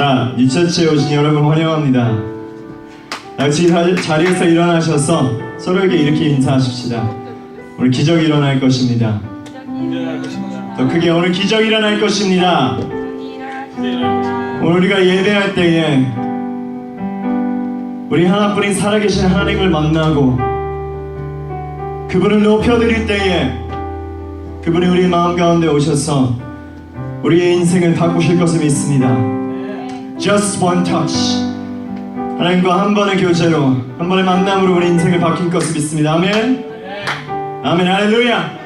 자, 뉴처치에 오신 여러분 환영합니다. 같이 자리에서 일어나셔서 서로에게 이렇게 인사하십시다. 오늘 기적이 일어날 것입니다. 더 크게 오늘 기적이 일어날 것입니다. 오늘 우리가 예배할 때에 우리 하나뿐인 살아계신 하나님을 만나고 그분을 높여드릴 때에 그분이 우리 마음 가운데 오셔서 우리의 인생을 바꾸실 것을 믿습니다. Just one touch, 하나님과 한 번의 교제로, 한 번의 만남으로 우리 인생을 바뀔 것을 믿습니다. 아멘. 아멘. 할렐루야.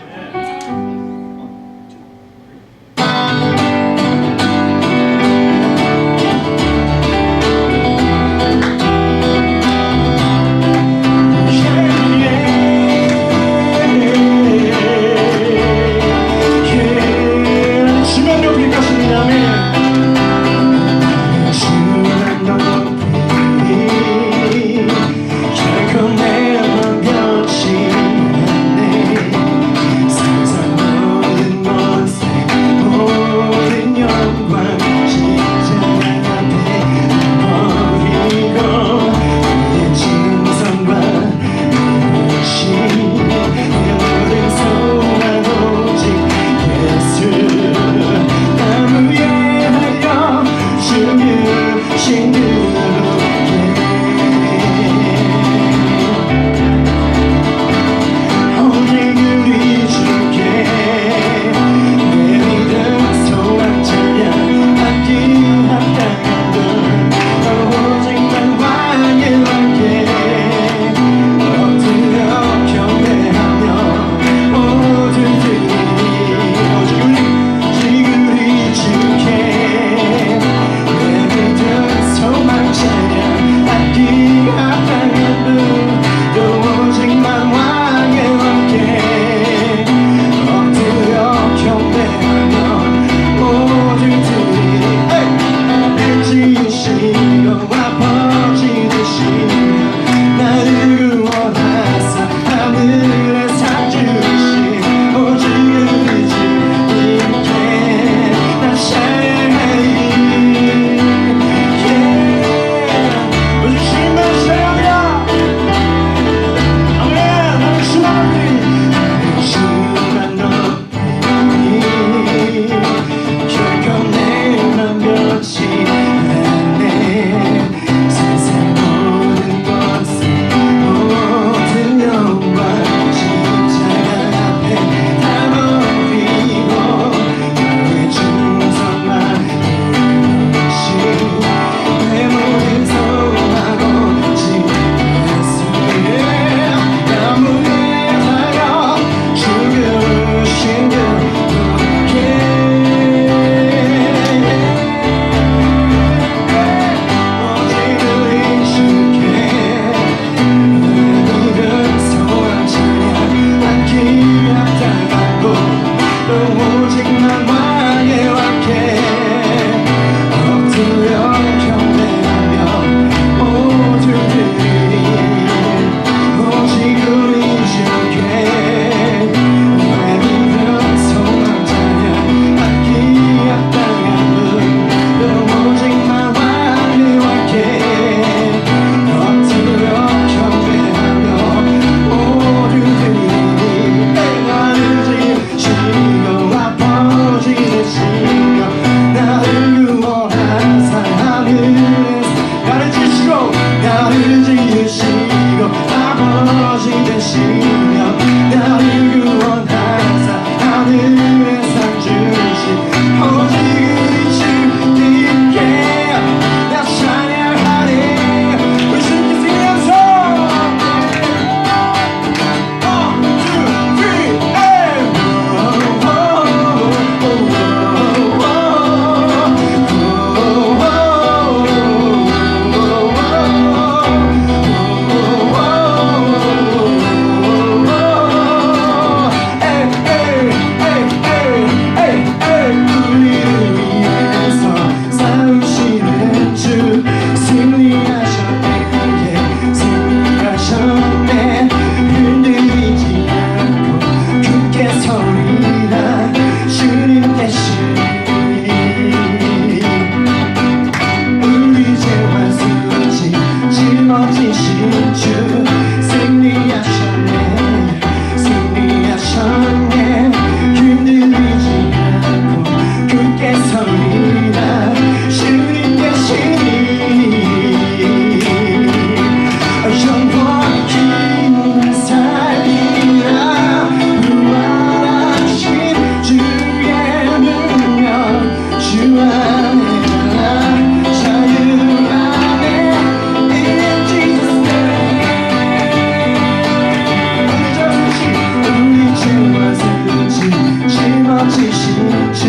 멋지신 주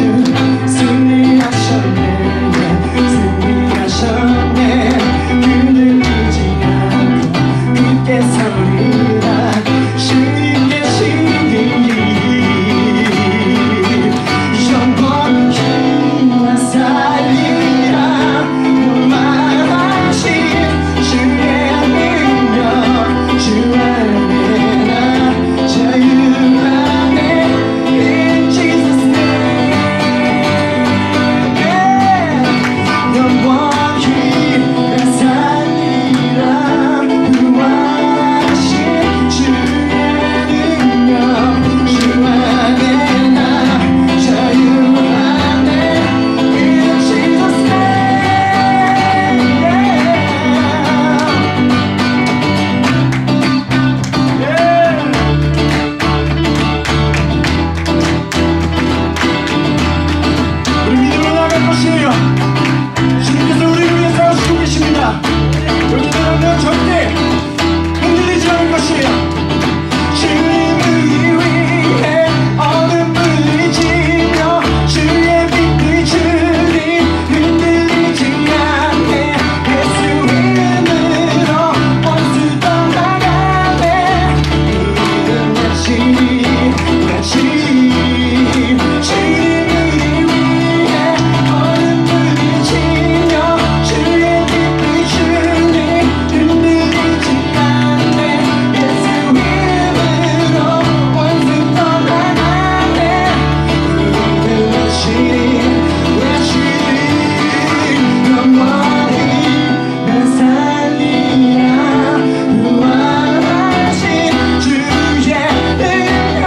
승리하셨네 승리하셨네 그늘이지 않고 굳게 서리라 주님 계시니 영원히 나 살리라 무한하신 주의 능력 주 안에 나 자유하네 In Jesus name 영원히 나 살리라 무한하신 주의 능력 주 안에 나 자유하네 In Jesus 우리 믿음으로 나아갈 것이에요. 주님께서 우리를 위해 싸우시고 계십니다. 그렇기 때문에 절대 흔들리지 않을 것이에요. 주님을 위해 어둠을 지며 주의 빛을 주니 흔들리지 않네 예수 이름으로 원수 떠나가네 우리는 외치 주님을 위해 어둠을 지며 주의 빛을 주니 흔들리지 않네 예수 이름으로 원수 떠나가네 우리는 외치 영원히 나 살리라 무한하신 주의 능력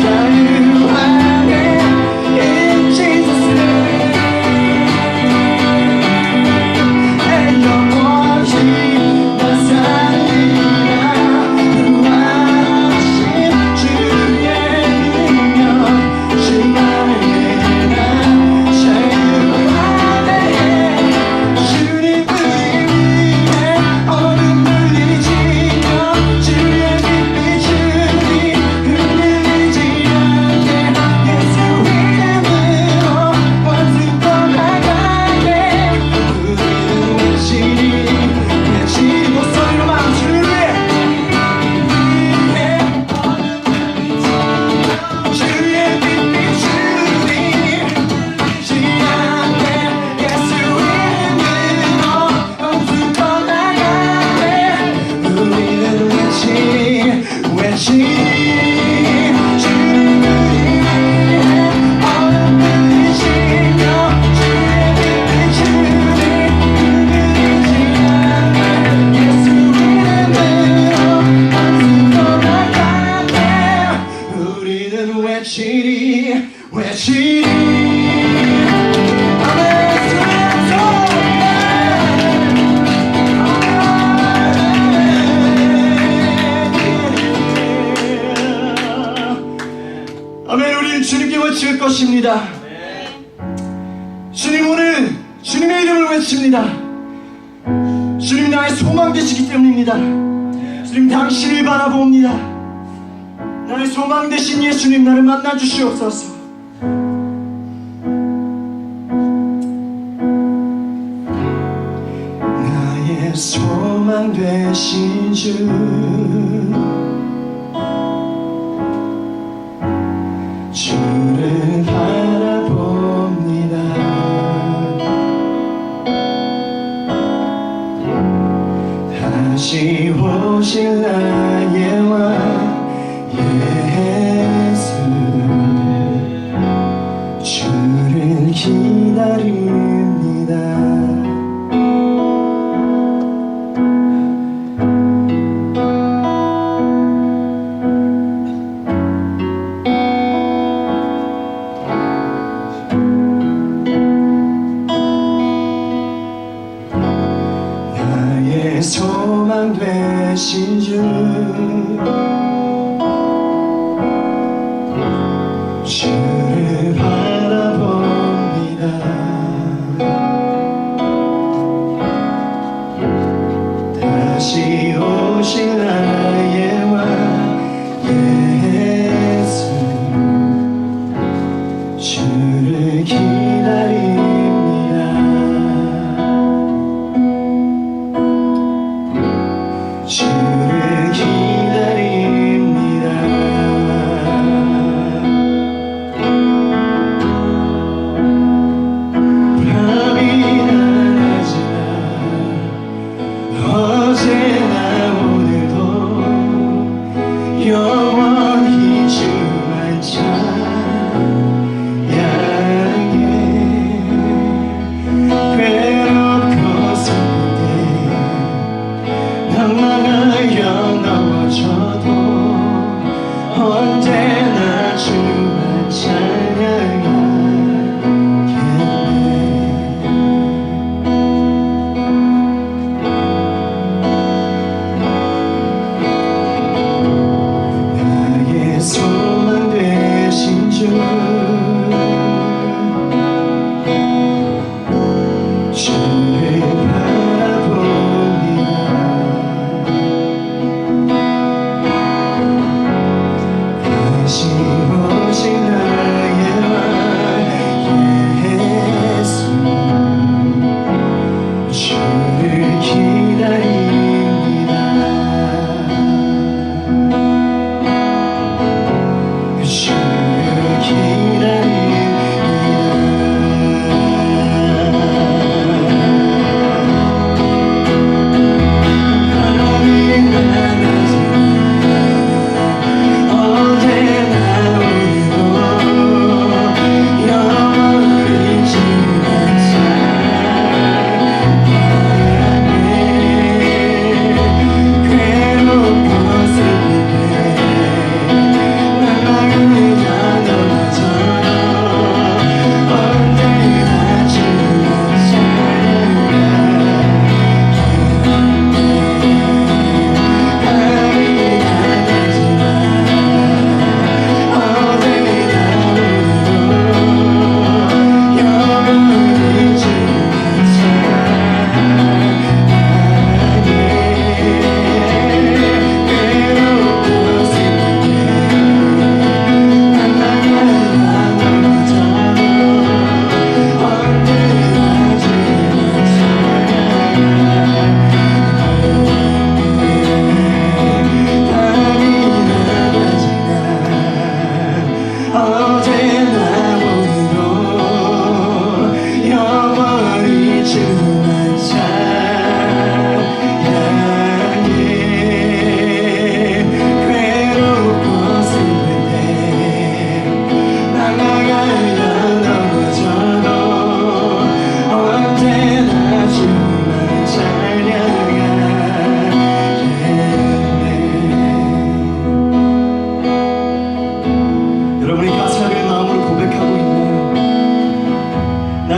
자유하네 In Jesus name 영원히 나 살리라 무한하신 주의 능력 주 안에 나 자유하네 주님을 위해 어둠을 지며 주의 빛을 주니 흔들리지 않게 예수 이름으로 원수 떠나가네 우리는 외치 목소리로 막 주를 위해 주의 빛을 주니 지나게 예수 이름으로 원수 떠나가네 우리는 외치 주님을 위해 어둠을 지며 주의 빛을 주니 흔들리지 않게 예수 이름으로 원수 떠나가네 우리는 외치리 아멘 아멘 우리는 주님께 외칠 것입니다. 주님 오늘 주님의 이름을 외칩니다. 주님 나의 소망 되시기 때문입니다. 주님 당신을 바라봅니다. 나의 소망 되신 예수님 나를 만나 주시옵소서. 나의 소망 되신 주 주를 바라봅니다. 다시 오실 나의 왕 예수 주를 기다립니다. 나의 소망 되신 주 주를 바라봅니다. 다시 오실 나의 왕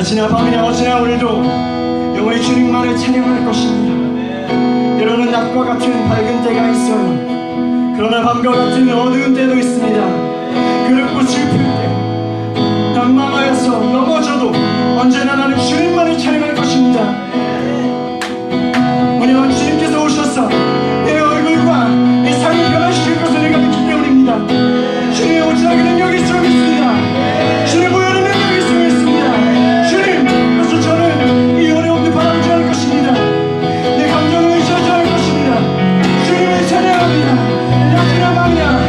낮이나 밤이나 어제나 오늘도 영원히 주님만을 찬양할 것입니다. 때로는 낮과 같은 밝은 때가 있어요. 그러나 밤과 같은 어두운 때도 있습니다. 그렇고 슬플 때 난망하여서 넘어져도 언제나 나는 주님만을 찬양할 것입니다. 왜냐하면 주님께서 오셔서 내 얼굴과 내 삶을 변화시킬 것을 내가 믿기 때문입니다. 주님의 오지락의 능력이 있음을 믿습니다. 주님의 보혈의 능력이 있음을 믿습니다. 주님, 그래서 저는 이 어려움도 바라보지 않을 것입니다. 내 감정을 의지하지 않을 것입니다. 주님을 찬양합니다. 낮이나 밤이나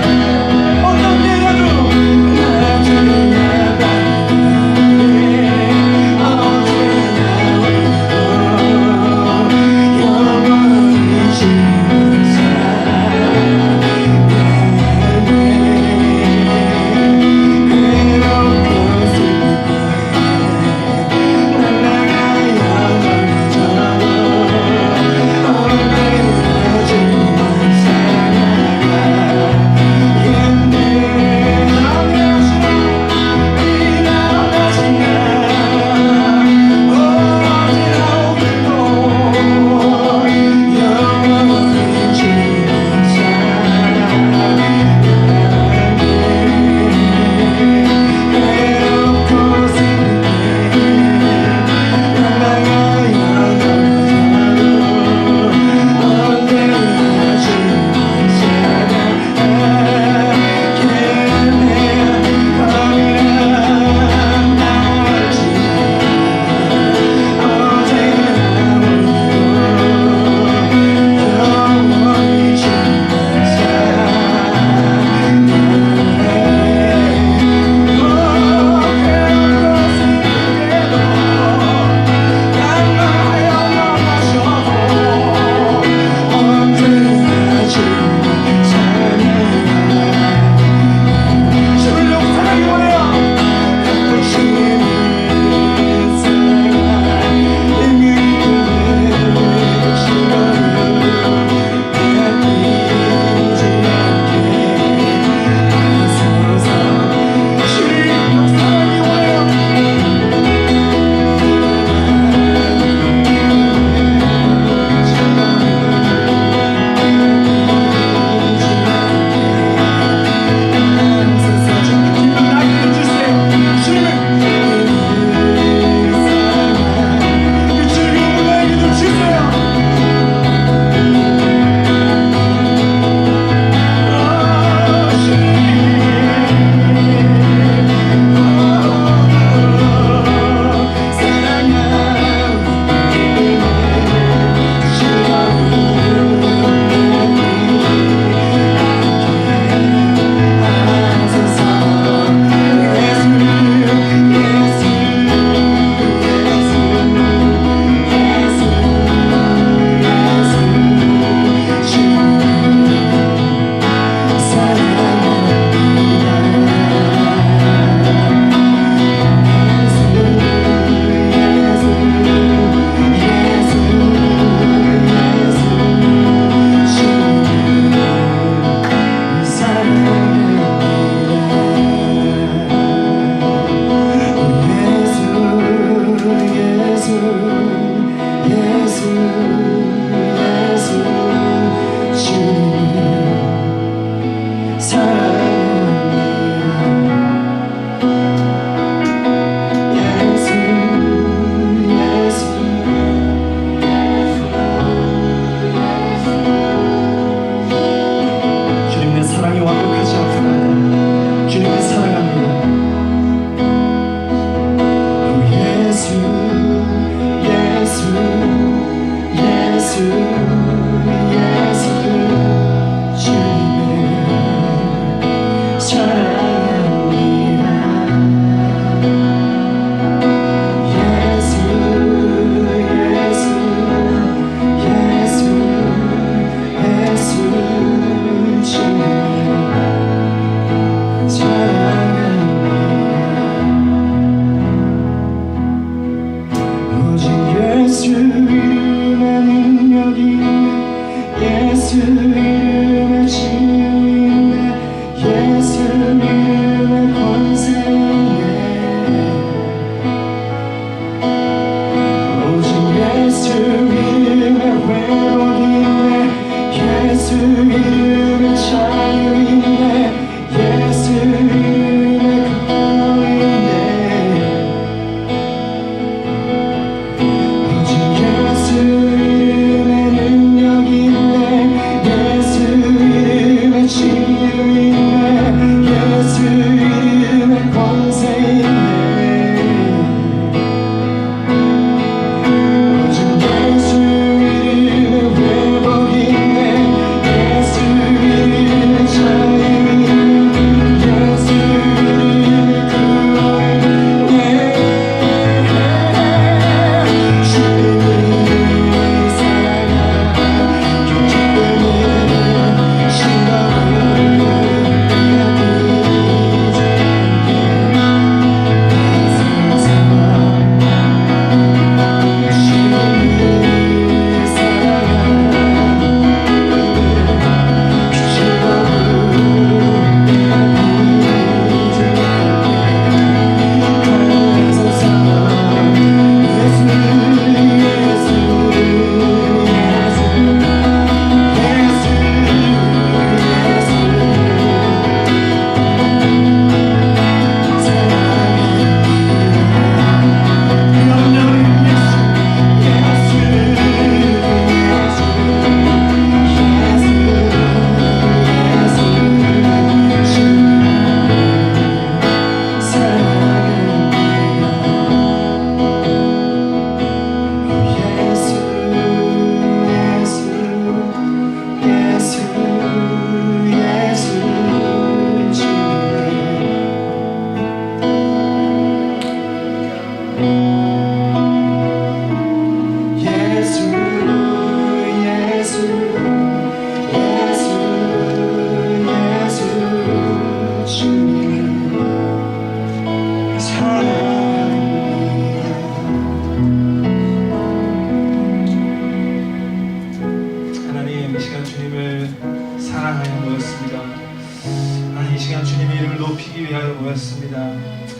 주님을 높이기 위하여 모였습니다.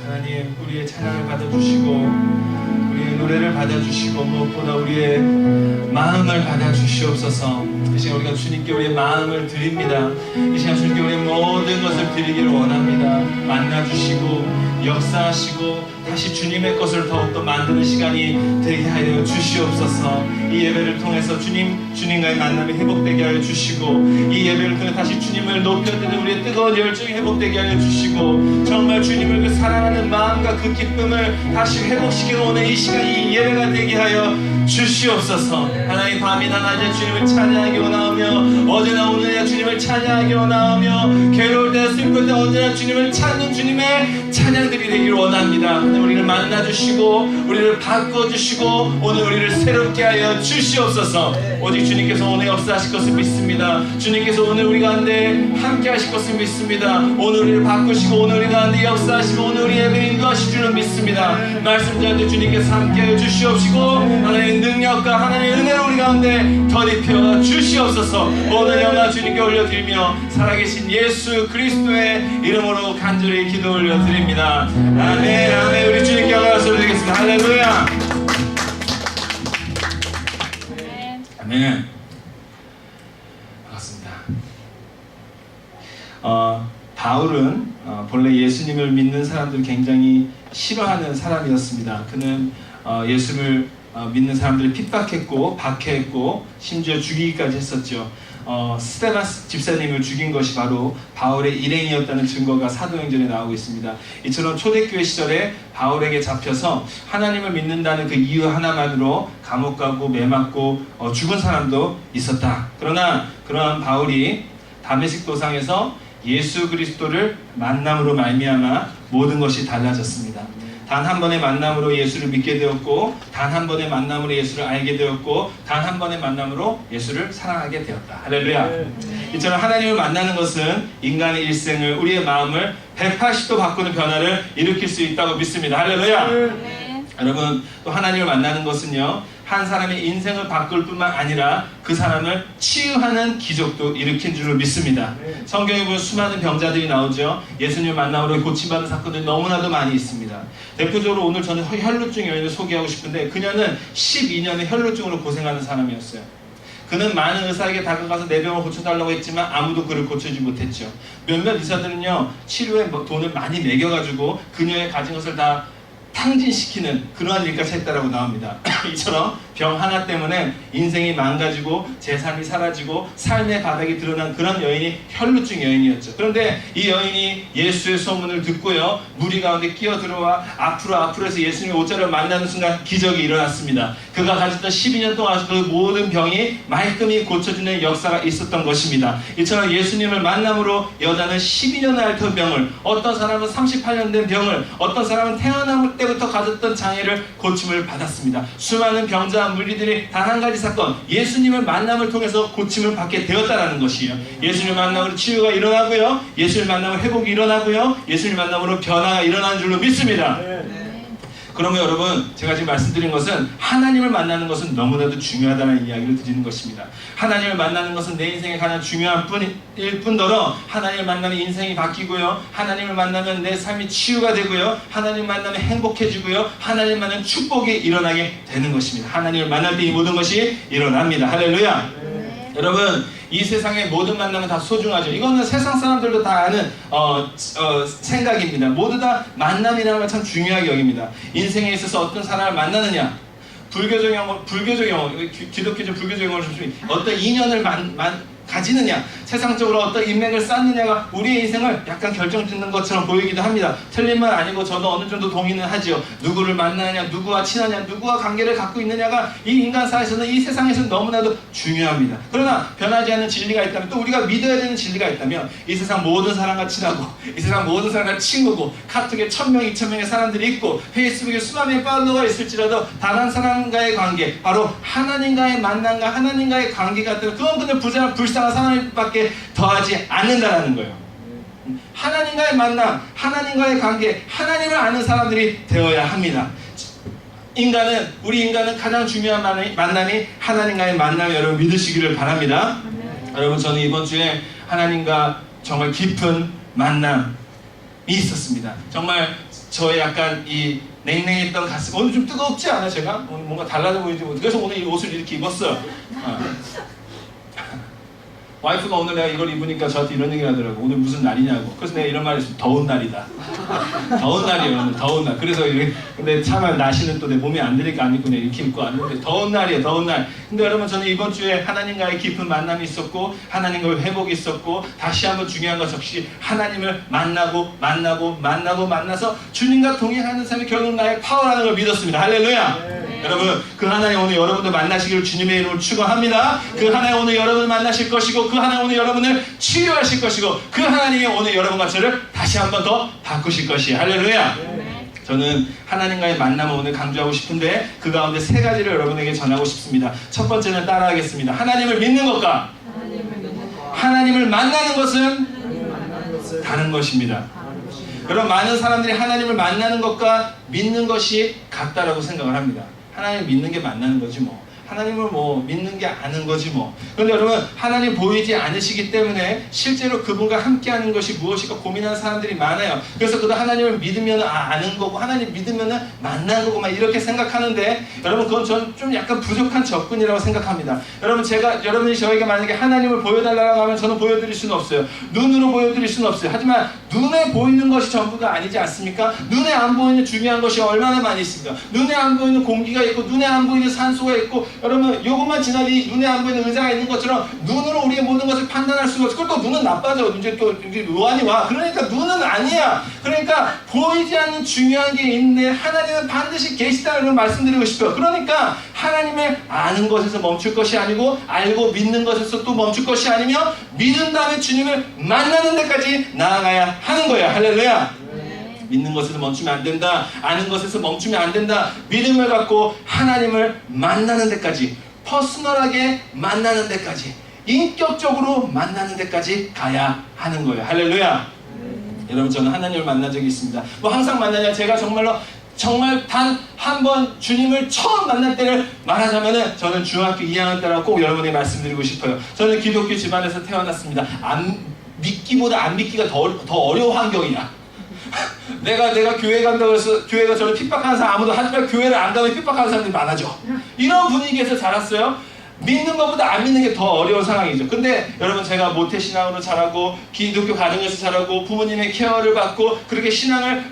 하나님, 우리의 찬양을 받아주시고 우리의 노래를 받아주시고 무엇보다 우리의 마음을 받아주시옵소서. 이 시간 우리가 주님께 우리의 마음을 드립니다. 이 시간 주님께 우리의 모든 것을 드리기를 원합니다. 만나주시고 역사하시고 다시 주님의 것을 더욱더 만드는 시간이 되게 하여 주시옵소서. 이 예배를 통해서 주님과의 만남이 회복되게 하여 주시고, 이 예배를 통해 다시 주님을 높여드리는 우리의 뜨거운 열정이 회복되게 하여 주시고, 정말 주님을 그 사랑하는 마음과 그 기쁨을 다시 회복시키는 오늘 이 시간이 예배가 되게 하여 주시옵소서. 하나님, 밤이나 낮에 주님을 찬양하기 원하오며 어제나 오늘이나 주님을 찬양하기 원하오며 괴로울 때 슬플 때 언제나 주님을 찾는 주님의 찬양들이 되기를 원합니다. 하나님, 우리를 만나주시고 우리를 바꿔주시고 오늘 우리를 새롭게 하여 주시옵소서. 오직 주님께서 오늘 역사하실 것을 믿습니다. 주님께서 오늘 우리 가운데 함께 하실 것을 믿습니다. 오늘 우리를 바꾸시고 오늘 우리 가운데 역사하시고 오늘 우리 예배 인도하실 줄을 믿습니다. 말씀 전에 주님께서 함께 하여 주시옵시고 하나님의 능력과 하나님의 은혜로 우리 가운데 덧입혀 주시옵소서. 모든 영광 주님께 올려드리며 살아계신 예수 그리스도의 이름으로 간절히 기도 올려드립니다. 아멘, 아멘. 우리 주님께 영광을 돌리겠습니다. 할렐루야. 아멘. 반갑습니다. 바울은 본래 예수님을 믿는 사람들을 굉장히 싫어하는 사람이었습니다. 그는 예수를 믿는 사람들을 핍박했고 박해했고 심지어 죽이기까지 했었죠. 스데반스 집사님을 죽인 것이 바로 바울의 일행이었다는 증거가 사도행전에 나오고 있습니다. 이처럼 초대교회 시절에 바울에게 잡혀서 하나님을 믿는다는 그 이유 하나만으로 감옥 가고 매 맞고 죽은 사람도 있었다. 그러나 그러한 바울이 다메섹 도상에서 예수 그리스도를 만남으로 말미암아 모든 것이 달라졌습니다. 단 한 번의 만남으로 예수를 믿게 되었고, 단 한 번의 만남으로 예수를 알게 되었고, 단 한 번의 만남으로 예수를 사랑하게 되었다. 할렐루야. 이처럼 하나님을 만나는 것은 인간의 일생을, 우리의 마음을 180도 바꾸는 변화를 일으킬 수 있다고 믿습니다. 할렐루야. 여러분, 또 하나님을 만나는 것은요, 한 사람의 인생을 바꿀 뿐만 아니라 그 사람을 치유하는 기적도 일으킨 줄을 믿습니다. 성경에 보면 수많은 병자들이 나오죠. 예수님을 만남으로 고침받는 사건들이 너무나도 많이 있습니다. 대표적으로 오늘 저는 혈루증 여인을 소개하고 싶은데, 그녀는 12년의 혈루증으로 고생하는 사람이었어요. 그는 많은 의사에게 다가가서 내 병을 고쳐달라고 했지만 아무도 그를 고쳐주지 못했죠. 몇몇 의사들은요, 치료에 돈을 많이 매겨가지고 그녀의 가진 것을 다 탕진시키는 그러한 일까지 했다라고 나옵니다. 이처럼 병 하나 때문에 인생이 망가지고 재산이 사라지고 삶의 바닥이 드러난 그런 여인이 혈루증 여인이었죠. 그런데 이 여인이 예수의 소문을 듣고요, 무리 가운데 끼어 들어와 앞으로 해서 예수님의 옷자를 만나는 순간 기적이 일어났습니다. 그가 가졌던 12년 동안 그 모든 병이 말끔히 고쳐지는 역사가 있었던 것입니다. 이처럼 예수님을 만남으로 여자는 12년을 앓던 병을, 어떤 사람은 38년 된 병을, 어떤 사람은 태어날 때부터 가졌던 장애를 고침을 받았습니다. 수많은 병자 물리들이 단 한 가지 사건, 예수님을 만남을 통해서 고침을 받게 되었다라는 것이에요. 예수님을 만남으로 치유가 일어나고요, 예수님을 만남으로 회복이 일어나고요, 예수님을 만남으로 변화가 일어나는 줄로 믿습니다. 그러면 여러분, 제가 지금 말씀드린 것은 하나님을 만나는 것은 너무나도 중요하다는 이야기를 드리는 것입니다. 하나님을 만나는 것은 내 인생에 가장 중요한 뿐일 뿐더러 하나님을 만나면 인생이 바뀌고요, 하나님을 만나면 내 삶이 치유가 되고요, 하나님을 만나면 행복해지고요, 하나님을 만나면 축복이 일어나게 되는 것입니다. 하나님을 만날 때 이 모든 것이 일어납니다. 할렐루야. 여러분, 이 세상의 모든 만남은 다 소중하죠. 이거는 세상 사람들도 다 아는 생각입니다. 모두 다 만남이라는 걸 참 중요하게 여깁니다. 인생에 있어서 어떤 사람을 만나느냐, 불교적 용어, 기독교적 불교적 용어를 좀 어떤 인연을 가지느냐, 세상적으로 어떤 인맥을 쌓느냐가 우리의 인생을 약간 결정짓는 것처럼 보이기도 합니다. 틀린 말 아니고 저도 어느 정도 동의는 하지요. 누구를 만나느냐, 누구와 친하냐, 누구와 관계를 갖고 있느냐가 이 인간사에서는, 이 세상에서는 너무나도 중요합니다. 그러나 변하지 않는 진리가 있다면, 또 우리가 믿어야 되는 진리가 있다면, 이 세상 모든 사람과 친하고 이 세상 모든 사람과 친구고, 카톡에 1000명, 2000명의 사람들이 있고, 페이스북에 수만 명의 팔로워가 있을지라도 단 한 사람과의 관계, 바로 하나님과의 만남과 하나님과의 관계 같은, 그건 그냥 불쌍한 사람밖에 더하지 않는다라는 거예요. 하나님과의 만남, 하나님과의 관계, 하나님을 아는 사람들이 되어야 합니다. 우리 인간은 가장 중요한 만남이 하나님과의 만남을 여러분 믿으시기를 바랍니다. 여러분, 저는 이번 주에 하나님과 정말 깊은 만남, 있었습니다. 정말 저의 약간 이 냉랭했던 가슴, 오늘 좀 뜨겁지 않아 제가? 오늘 뭔가 달라져 보이지 뭐. 그래서 오늘 이 옷을 이렇게 입었어요. 와이프가 오늘 내가 이걸 입으니까 저한테 이런 얘기를 하더라고. 오늘 무슨 날이냐고. 그래서 내가 이런 말을 했어요. 더운 날이다. 더운 날이에요 오늘. 더운 날. 그래서 이렇게, 근데 차마 날씨는 또 내 몸이 안 되니까 안 입고 그냥 이렇게 입고 왔는데 더운 날이에요. 더운 날. 근데 여러분 저는 이번 주에 하나님과의 깊은 만남이 있었고 하나님과의 회복이 있었고 다시 한번 중요한 것 역시 하나님을 만나서 주님과 동행하는 삶이 결국 나의 파워라는 걸 믿었습니다. 할렐루야. 여러분 그 하나님 오늘 여러분들 만나시기를 주님의 이름으로 축원합니다. 그 하나님 오늘 여러분을 만나실 것이고 그 하나님 오늘 여러분을 치유하실 것이고 그 하나님이 오늘 여러분과 저를 다시 한 번 더 바꾸실 것이에요. 할렐루야. 저는 하나님과의 만남을 오늘 강조하고 싶은데 그 가운데 세 가지를 여러분에게 전하고 싶습니다. 첫 번째는 따라하겠습니다. 하나님을 믿는 것과 하나님을 만나는 것은 다른 것입니다. 여러분 많은 사람들이 하나님을 만나는 것과 믿는 것이 같다라고 생각을 합니다. 하나님을 믿는 게 만나는 거지 뭐. 하나님을 뭐 믿는 게 아는 거지 뭐. 그런데 여러분 하나님 보이지 않으시기 때문에 실제로 그분과 함께하는 것이 무엇일까 고민하는 사람들이 많아요. 그래서 그도 하나님을 믿으면 아는 거고 하나님 믿으면 만나는 거고 막 이렇게 생각하는데 여러분 그건 저는 좀 약간 부족한 접근이라고 생각합니다. 여러분 여러분이 저에게 만약에 하나님을 보여달라고 하면 저는 보여드릴 수는 없어요. 눈으로 보여드릴 수는 없어요. 하지만 눈에 보이는 것이 전부가 아니지 않습니까? 눈에 안 보이는 중요한 것이 얼마나 많이 있습니까? 눈에 안 보이는 공기가 있고 눈에 안 보이는 산소가 있고 여러분 요것만 지나니 눈에 안 보이는 의자가 있는 것처럼 눈으로 우리의 모든 것을 판단할 수가 없어. 그걸 또 눈은 나빠져. 이제 또 요한이 와. 그러니까 눈은 아니야. 그러니까 보이지 않는 중요한 게 있는데 하나님은 반드시 계시다는 걸 말씀드리고 싶어요. 그러니까 하나님을 아는 것에서 멈출 것이 아니고 알고 믿는 것에서 또 멈출 것이 아니며 믿은 다음에 주님을 만나는 데까지 나아가야 하는 거예요. 할렐루야. 믿는 것에서 멈추면 안 된다. 아는 것에서 멈추면 안 된다. 믿음을 갖고 하나님을 만나는 데까지, 퍼스널하게 만나는 데까지, 인격적으로 만나는 데까지 가야 하는 거예요. 할렐루야. 여러분 저는 하나님을 만난 적이 있습니다. 뭐 항상 만나냐? 제가 정말 단 한 번 주님을 처음 만날 때를 말하자면은 저는 중학교 2학년 때라고 꼭 여러분에게 말씀드리고 싶어요. 저는 기독교 집안에서 태어났습니다. 믿기보다 안 믿기가 더 어려운 환경이야. 내가 교회 간다고 해서 교회가 저를 핍박하는 사람 아무도 하지만 교회를 안 가면 핍박하는 사람들이 많아져. 이런 분위기에서 자랐어요. 믿는 것보다 안 믿는 게 더 어려운 상황이죠. 근데 여러분 제가 모태신앙으로 자라고 기독교 가정에서 자라고 부모님의 케어를 받고 그렇게 신앙을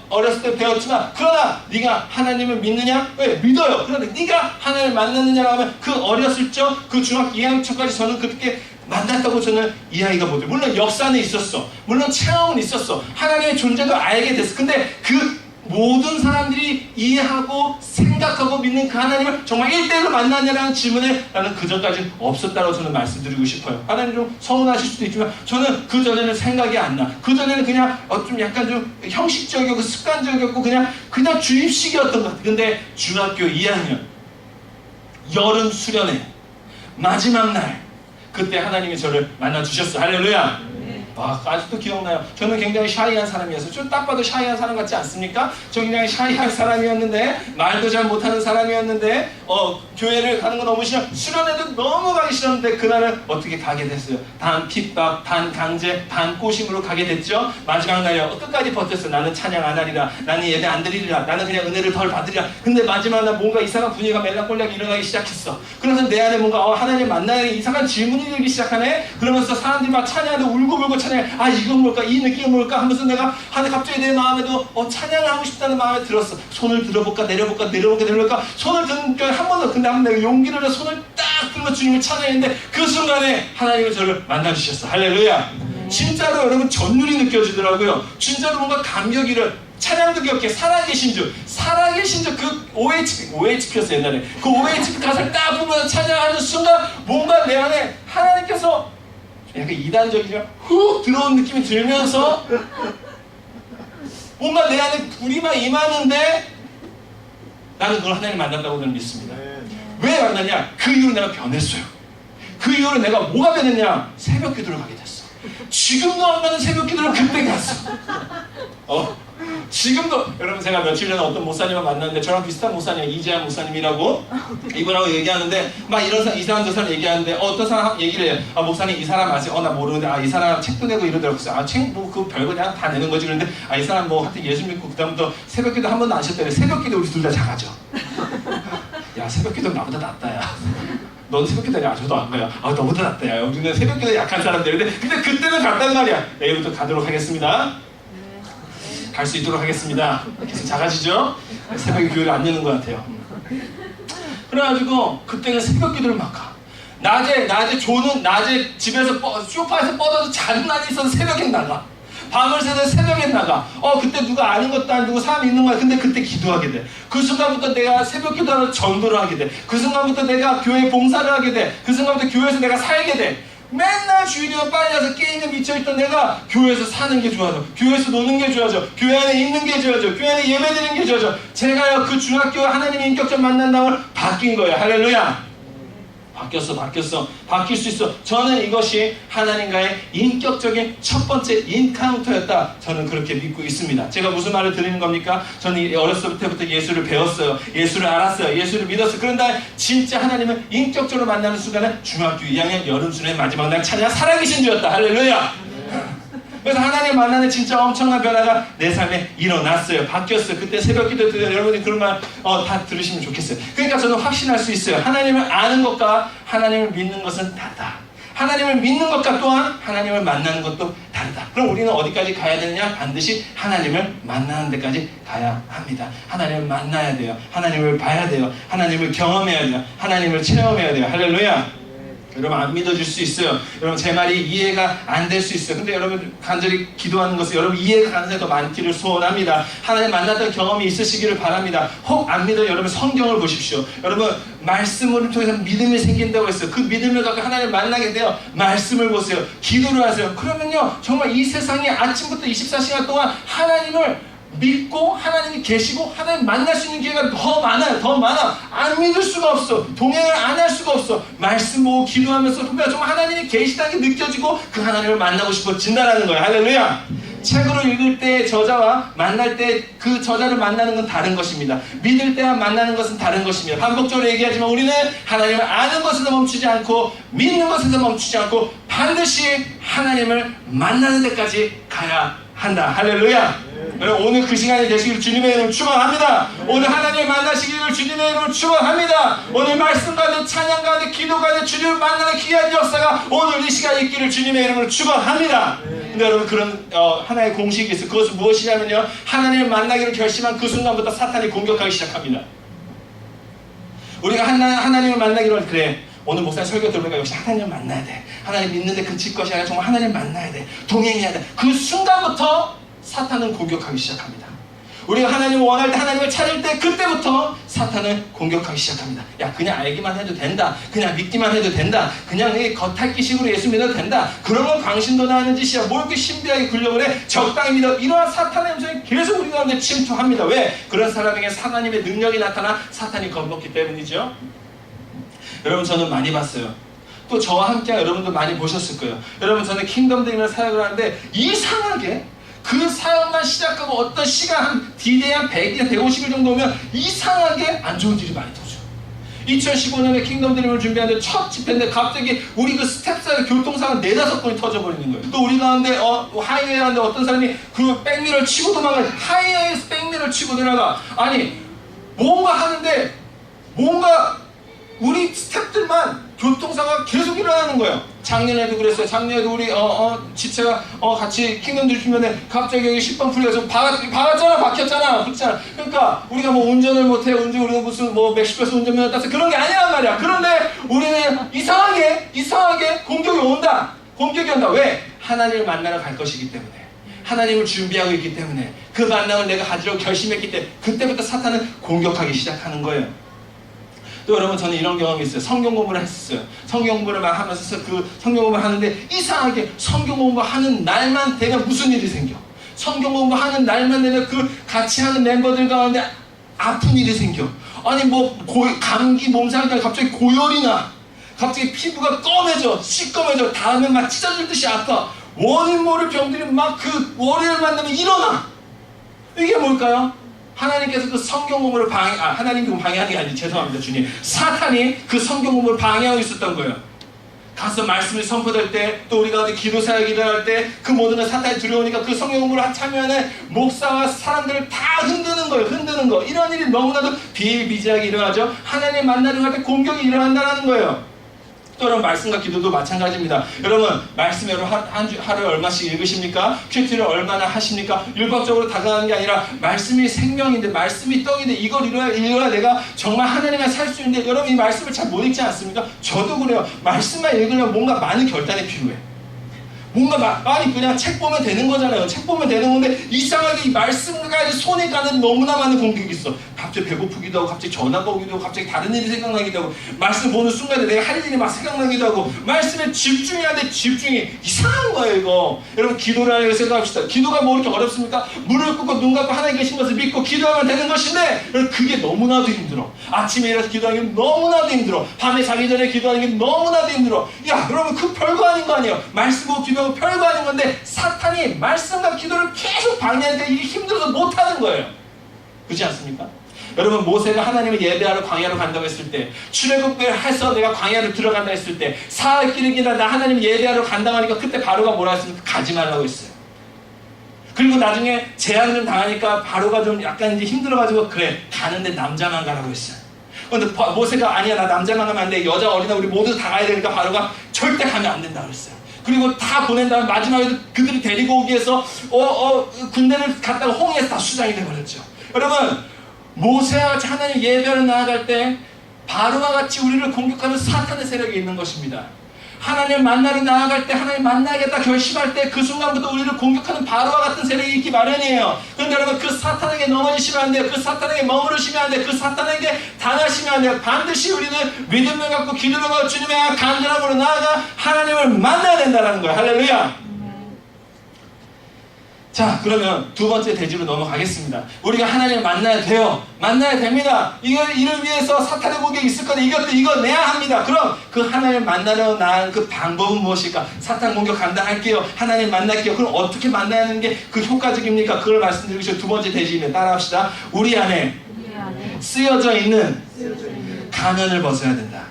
어렸을 때 배웠지만 그러나 네가 하나님을 믿느냐? 왜? 믿어요. 그런데 네가 하나님을 만났느냐고 하면 그 어렸을 적 그 중학교 2학년 초까지 저는 그렇게 만났다고 저는 이야기가 못해요. 물론 역사는 있었어. 물론 체험은 있었어. 하나님의 존재도 알게 됐어. 근데 그 모든 사람들이 이해하고 생각하고 믿는 그 하나님을 정말 1대1로 만났냐라는 질문에 나는 그전까지 없었다고 저는 말씀드리고 싶어요. 하나님 좀 서운하실 수도 있지만 저는 그전에는 생각이 안 나. 그전에는 그냥 좀 약간 좀 형식적이고 습관적이었고 그냥 주입식이었던 것 같아요. 근데 중학교 2학년 여름 수련회 마지막 날 그때 하나님이 저를 만나주셨어. 할렐루야. 와, 아직도 기억나요. 저는 굉장히 샤이한 사람이었어요. 좀 딱 봐도 샤이한 사람 같지 않습니까? 저 굉장히 샤이한 사람이었는데 말도 잘 못하는 사람이었는데 교회를 가는 거 너무 싫어. 수련회도 너무 가기 싫었는데 그날은 어떻게 가게 됐어요. 단 핍박, 단 강제, 단 꼬심으로 가게 됐죠. 마지막 날이요. 끝까지 버텼어. 나는 찬양 안 하리라. 나는 예배 안 드리리라. 나는 그냥 은혜를 덜 받으리라. 근데 마지막 날 뭔가 이상한 분위기가 멜랑꼴랑 일어나기 시작했어. 그래서 내 안에 뭔가 하나님 만나는 이상한 질문이 들기 시작하네. 그러면서 사람들이 막 찬양하고 울고불고 찬양해. 아 이건 뭘까? 이 느낌은 뭘까? 하면서 내가 갑자기 내 마음에도 찬양을 하고 싶다는 마음에 들었어. 손을 들어볼까 내려볼까 손을 드는 한 번 더. 근데 한번 내가 용기를 내서 손을 딱 들고 주님을 찬양했는데 그 순간에 하나님이 저를 만나주셨어. 할렐루야. 진짜로 여러분 전율이 느껴지더라고요. 진짜로 뭔가 감격이를 찬양도 기억해. 살아계신 주 그 OHP였어 옛날에. 그 OHP 가사를 딱 보면서 찬양하는 순간 뭔가 내 안에 하나님께서 약간 이단적이죠. 훅 들어온 느낌이 들면서 뭔가 내 안에 불이 막 임하는데 나는 그걸 하나님 만났다고 저는 믿습니다. 왜 만났냐? 그 이후로 내가 변했어요. 그 이후로 내가 뭐가 변했냐? 새벽 기도를 가게 됐어. 지금도 안 가는 새벽 기도를 그때 갔어. 지금도 여러분 제가 며칠 전에 어떤 목사님을 만났는데 저랑 비슷한 목사님, 이재한 목사님이라고 이분하고 얘기하는데 막 이런 사람, 이 사람 저 사람 얘기하는데 어떤 사람 얘기를 해요. 아 목사님 이 사람 아세요? 나 모르는데 이 사람 책도 내고 이러더라고요. 책 뭐 그 별거 그냥 다 내는 거지. 그런데 이 사람 뭐 하여튼 예수 믿고 그다음부터 새벽기도 한 번도 안 하셨다래. 새벽기도 우리 둘 다 잘하죠. 야 새벽기도 나보다 낫다 야. 넌 새벽기도 아저도 안 가요. 너보다 낫다 야. 우리는 새벽기도 약한 사람들인데 근데 그때는 갔단 말이야. 내일부터 가도록 하겠습니다. 갈 수 있도록 하겠습니다. 계속 작아지죠? 새벽에 교회를 안 여는 것 같아요. 그래가지고 그때는 새벽 기도를 막 가. 낮에 집에서 소파에서 뻗어서 자는 날이 있어서 새벽에 나가. 밤을 새서 새벽에 나가. 그때 누가 아는 것도 아니고 사람이 있는 거야. 근데 그때 기도하게 돼. 그 순간부터 내가 새벽 기도하는 전도를 하게 돼. 그 순간부터 내가 교회 봉사를 하게 돼. 그 순간부터 교회에서 내가 살게 돼. 맨날 주일이면 빨리 와서 게임에 미쳐있던 내가 교회에서 사는 게 좋아져. 교회에서 노는 게 좋아져. 교회 안에 있는 게 좋아져. 교회 안에 예배 드리는 게 좋아져. 제가요 그 중학교 하나님의 인격적 만난 다음에 바뀐 거예요. 할렐루야. 바뀌었어. 바뀔 수 있어. 저는 이것이 하나님과의 인격적인 첫 번째 인카운터였다. 저는 그렇게 믿고 있습니다. 제가 무슨 말을 드리는 겁니까? 저는 어렸을 때부터 예수를 배웠어요. 예수를 알았어요. 예수를 믿었어요. 그런 다음에 진짜 하나님을 인격적으로 만나는 순간은 중학교 2학년 여름수련의 마지막 날 찬양 살아계신 주였다. 할렐루야. 그래서 하나님 만나는 진짜 엄청난 변화가 내 삶에 일어났어요. 바뀌었어요. 그때 새벽 기도 때 여러분이 그런 말 다 들으시면 좋겠어요. 그러니까 저는 확신할 수 있어요. 하나님을 아는 것과 하나님을 믿는 것은 다르다. 하나님을 믿는 것과 또한 하나님을 만나는 것도 다르다. 그럼 우리는 어디까지 가야 되느냐? 반드시 하나님을 만나는 데까지 가야 합니다. 하나님을 만나야 돼요. 하나님을 봐야 돼요. 하나님을 경험해야 돼요. 하나님을 체험해야 돼요. 할렐루야. 여러분 안 믿어질 수 있어요. 여러분 제 말이 이해가 안 될 수 있어요. 근데 여러분 간절히 기도하는 것은 여러분 이해가 가는 데더 많기를 소원합니다. 하나님 만났던 경험이 있으시기를 바랍니다. 혹 안 믿어요. 여러분 성경을 보십시오. 여러분 말씀을 통해서 믿음이 생긴다고 했어요. 그 믿음을 갖고 하나님을 만나게 돼요. 말씀을 보세요. 기도를 하세요. 그러면요 정말 이 세상에 아침부터 24시간 동안 하나님을 믿고 하나님이 계시고 하나님 만날 수 있는 기회가 더 많아요. 더 많아. 안 믿을 수가 없어. 동행을 안 할 수가 없어. 말씀 보고 기도하면서 정말 하나님이 계시다는 게 느껴지고 그 하나님을 만나고 싶어진다는 거예요. 할렐루야. 책으로 읽을 때 저자와 만날 때 그 저자를 만나는 건 다른 것입니다. 믿을 때와 만나는 것은 다른 것입니다. 반복적으로 얘기하지만 우리는 하나님을 아는 것에서 멈추지 않고 믿는 것에서 멈추지 않고 반드시 하나님을 만나는 데까지 가야 한다. 할렐루야. 여러분 오늘 그 시간이 되시기를 주님의 이름으로 축원합니다. 오늘 하나님을 만나시기를 주님의 이름으로 축원합니다. 오늘 말씀 가운데 찬양 가운데 기도 가운데 주님을 만나는 귀한 역사가 오늘 이 시간에 있기를 주님의 이름으로 축원합니다. 근데 여러분 그런 하나의 공식이 있어요. 그것은 무엇이냐면요 하나님을 만나기를 결심한 그 순간부터 사탄이 공격하기 시작합니다. 우리가 하나님을 만나기로 그래 오늘 목사님 설교 들으니까 역시 하나님을 만나야 돼. 하나님 믿는데 그칠 것이 아니라 정말 하나님을 만나야 돼. 동행해야 돼. 그 순간부터 사탄은 공격하기 시작합니다. 우리가 하나님을 원할 때 하나님을 찾을 때 그때부터 사탄을 공격하기 시작합니다. 야 그냥 알기만 해도 된다. 그냥 믿기만 해도 된다. 그냥 겉핥기식으로 예수 믿어도 된다. 그러면 광신도 나는 짓이야. 뭘 이렇게 신비하게 굴려고 그래. 적당히 믿어. 이러한 사탄의 음성이 계속 우리 가운데 침투합니다. 왜? 그런 사람에게 하나님의 능력이 나타나 사탄이 겁먹기 때문이죠. 여러분 저는 많이 봤어요. 또 저와 함께 여러분도 많이 보셨을 거예요. 여러분 저는 킹덤 드림을 사역을 하는데 이상하게 그 사역만 시작하고 어떤 시간 한 D-Day 한 100일, 150일 정도 오면 이상하게 안 좋은 일이 많이 터져. 2015년에 킹덤 드림을 준비하는데 첫 집회인데 갑자기 우리 그 스텝 사이 교통사고가 4-5번이 터져버리는 거예요. 또 우리 가운데 하이웨이 하는데 어떤 사람이 그 백미러를 치고 도망가요. 하이웨이에서 백미러를 치고 들어가. 아니 뭔가 하는데 뭔가 우리 스텝들만 교통사고가 계속 일어나는 거예요. 작년에도 그랬어요. 작년에도 우리 지체가 같이 킹덤 들키면은 갑자기 여기 10번 풀려서 박혔잖아. 그렇잖아. 그러니까 우리가 뭐 운전을 못해. 우리가 무슨 뭐 멕시코에서 운전면허 따서 그런 게 아니란 말이야. 그런데 우리는 이상하게 공격이 온다. 공격이 온다. 왜? 하나님을 만나러 갈 것이기 때문에. 하나님을 준비하고 있기 때문에. 그 만남을 내가 가지려고 결심했기 때문에 그때부터 사탄은 공격하기 시작하는 거예요. 또 여러분 저는 이런 경험이 있어요. 성경 공부를 했었어요. 성경 공부를 막 하면서 그 성경 공부를 하는데 이상하게 성경 공부하는 날만 되면 무슨 일이 생겨. 성경 공부하는 날만 되면 그 같이 하는 멤버들 가운데 아픈 일이 생겨. 아니 뭐 감기 몸살이 갑자기 고열이 나. 갑자기 피부가 검해져. 시꺼매져. 다음에 막 찢어질 듯이 아파. 원인 모를 병들이 막 그 월요일만 되면 일어나. 이게 뭘까요? 하나님께서 그 성경 공부를 하나님이 방해하는 게 아니지, 죄송합니다 주님. 사탄이 그 성경 공부를 방해하고 있었던 거예요. 가서 말씀이 선포될 때, 또 우리가 기도 사역을 일어날 때 그 모든 걸 사탄이 두려우니까 그 성경 공부를 참여하는 목사와 사람들을 다 흔드는 거예요. 흔드는 거. 이런 일이 너무나도 비일비재하게 일어나죠. 하나님 만나려고 할 때 공격이 일어난다는 거예요. 또 여러분 말씀과 기도도 마찬가지입니다. 여러분 말씀 여러분 하루에 얼마씩 읽으십니까? 큐티를 얼마나 하십니까? 율법적으로 다가가는 게 아니라 말씀이 생명인데, 말씀이 떡인데, 이걸 읽어야 내가 정말 하나님과 살 수 있는데, 여러분 이 말씀을 잘 못 읽지 않습니까? 저도 그래요. 말씀만 읽으려면 뭔가 많은 결단이 필요해. 뭔가 아니 그냥 책 보면 되는 거잖아요. 책 보면 되는 건데 이상하게 이 말씀과 손에 가는 너무나 많은 공격이 있어. 갑자기 배고프기도 하고, 갑자기 전화가 오기도 하고, 갑자기 다른 일이 생각나기도 하고, 말씀 보는 순간에 내가 할 일이 막 생각나기도 하고, 말씀에 집중해야 돼. 집중이 이상한 거예요 이거. 여러분 기도를 하려고 생각합시다. 기도가 뭐 이렇게 어렵습니까? 무릎 꿇고 눈 감고 하나님 계신 것을 믿고 기도하면 되는 것인데, 그게 너무나도 힘들어. 아침에 일어나서 기도하는 게 너무나도 힘들어. 밤에 자기 전에 기도하는 게 너무나도 힘들어. 야 여러분 그 별거 아닌 거 아니에요. 말씀 보고 기도하고 별거 아닌 건데, 사탄이 말씀과 기도를 계속 방해하니까 이게 힘들어서 못하는 거예요. 그렇지 않습니까? 여러분 모세가 하나님을 예배하러 광야로 간다고 했을 때, 출애굽을 해서 내가 광야로 들어간다 했을 때, 사흘 기르기나 나 하나님 예배하러 간다고 하니까 그때 바로가 뭐라 했습니까? 가지 말라고 했어요. 그리고 나중에 제한을 당하니까 바로가 좀 약간 이제 힘들어가지고, 그래 가는데 남자만 가라고 했어요. 근데 모세가 아니야 나 남자만 가면 안 돼, 여자 어린아 우리 모두 다 가야 되니까 바로가 절대 가면 안 된다고 했어요. 그리고 다 보낸 다음에 마지막에 그들이 데리고 오기 위해서 군대를 갔다가 홍해에서 다 수장이 돼버렸죠. 여러분 모세와 같이 하나님 예배하러 나아갈 때 바로와 같이 우리를 공격하는 사탄의 세력이 있는 것입니다. 하나님 만나러 나아갈 때, 하나님 만나겠다 결심할 때 그 순간부터 우리를 공격하는 바로와 같은 세력이 있기 마련이에요. 그런데 여러분 그 사탄에게 넘어지시면 안 돼요. 그 사탄에게 머무르시면 안 돼요. 그 사탄에게 당하시면 안 돼요. 반드시 우리는 믿음을 갖고 기도를 갖고 주님의 간절함으로 나아가 하나님을 만나야 된다는 거예요. 할렐루야. 자 그러면 두 번째 대지로 넘어가겠습니다. 우리가 하나님을 만나야 돼요. 만나야 됩니다. 이를 위해서 사탄의 공격이 있을 건데 이거 내야 합니다. 그럼 그 하나님을 만나러 나간 그 방법은 무엇일까? 사탄 공격 감당할게요. 하나님 만날게요. 그럼 어떻게 만나야 하는 게 그 효과적입니까? 그걸 말씀드리기 위해서 두 번째 대지입니다. 따라합시다. 우리 안에 쓰여져 있는 가면을 벗어야 된다.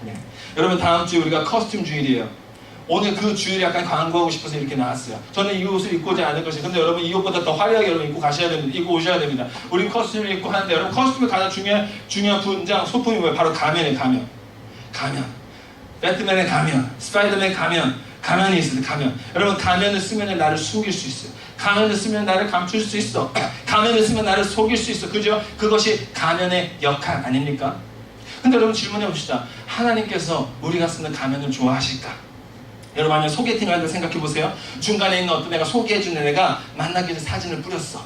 네. 여러분 다음 주에 우리가 커스튬 주일이에요. 오늘 그 주일에 약간 광고하고 싶어서 이렇게 나왔어요. 저는 이 옷을 입고 오지 않을 것이에요. 근데 여러분 이 옷보다 더 화려하게 여러분 입고 가셔야 됩니다. 입고 오셔야 됩니다. 우리 커스튬을 입고 하는데, 여러분 커스튬의 가장 중요한 분장 소품이 뭐예요? 바로 가면이에요. 가면. 배트맨의 가면, 스파이더맨의 가면이 있어요. 가면. 여러분 가면을 쓰면 나를 속일 수 있어요. 가면을 쓰면 나를 감출 수 있어. 가면을 쓰면 나를 속일 수 있어. 그죠? 그것이 가면의 역할 아닙니까? 근데 여러분 질문해 봅시다. 하나님께서 우리가 쓰는 가면을 좋아하실까? 여러분 만약 소개팅을 한다 생각해 보세요. 중간에 있는 어떤 애가 소개해주는 애가 만나기 전에 사진을 뿌렸어.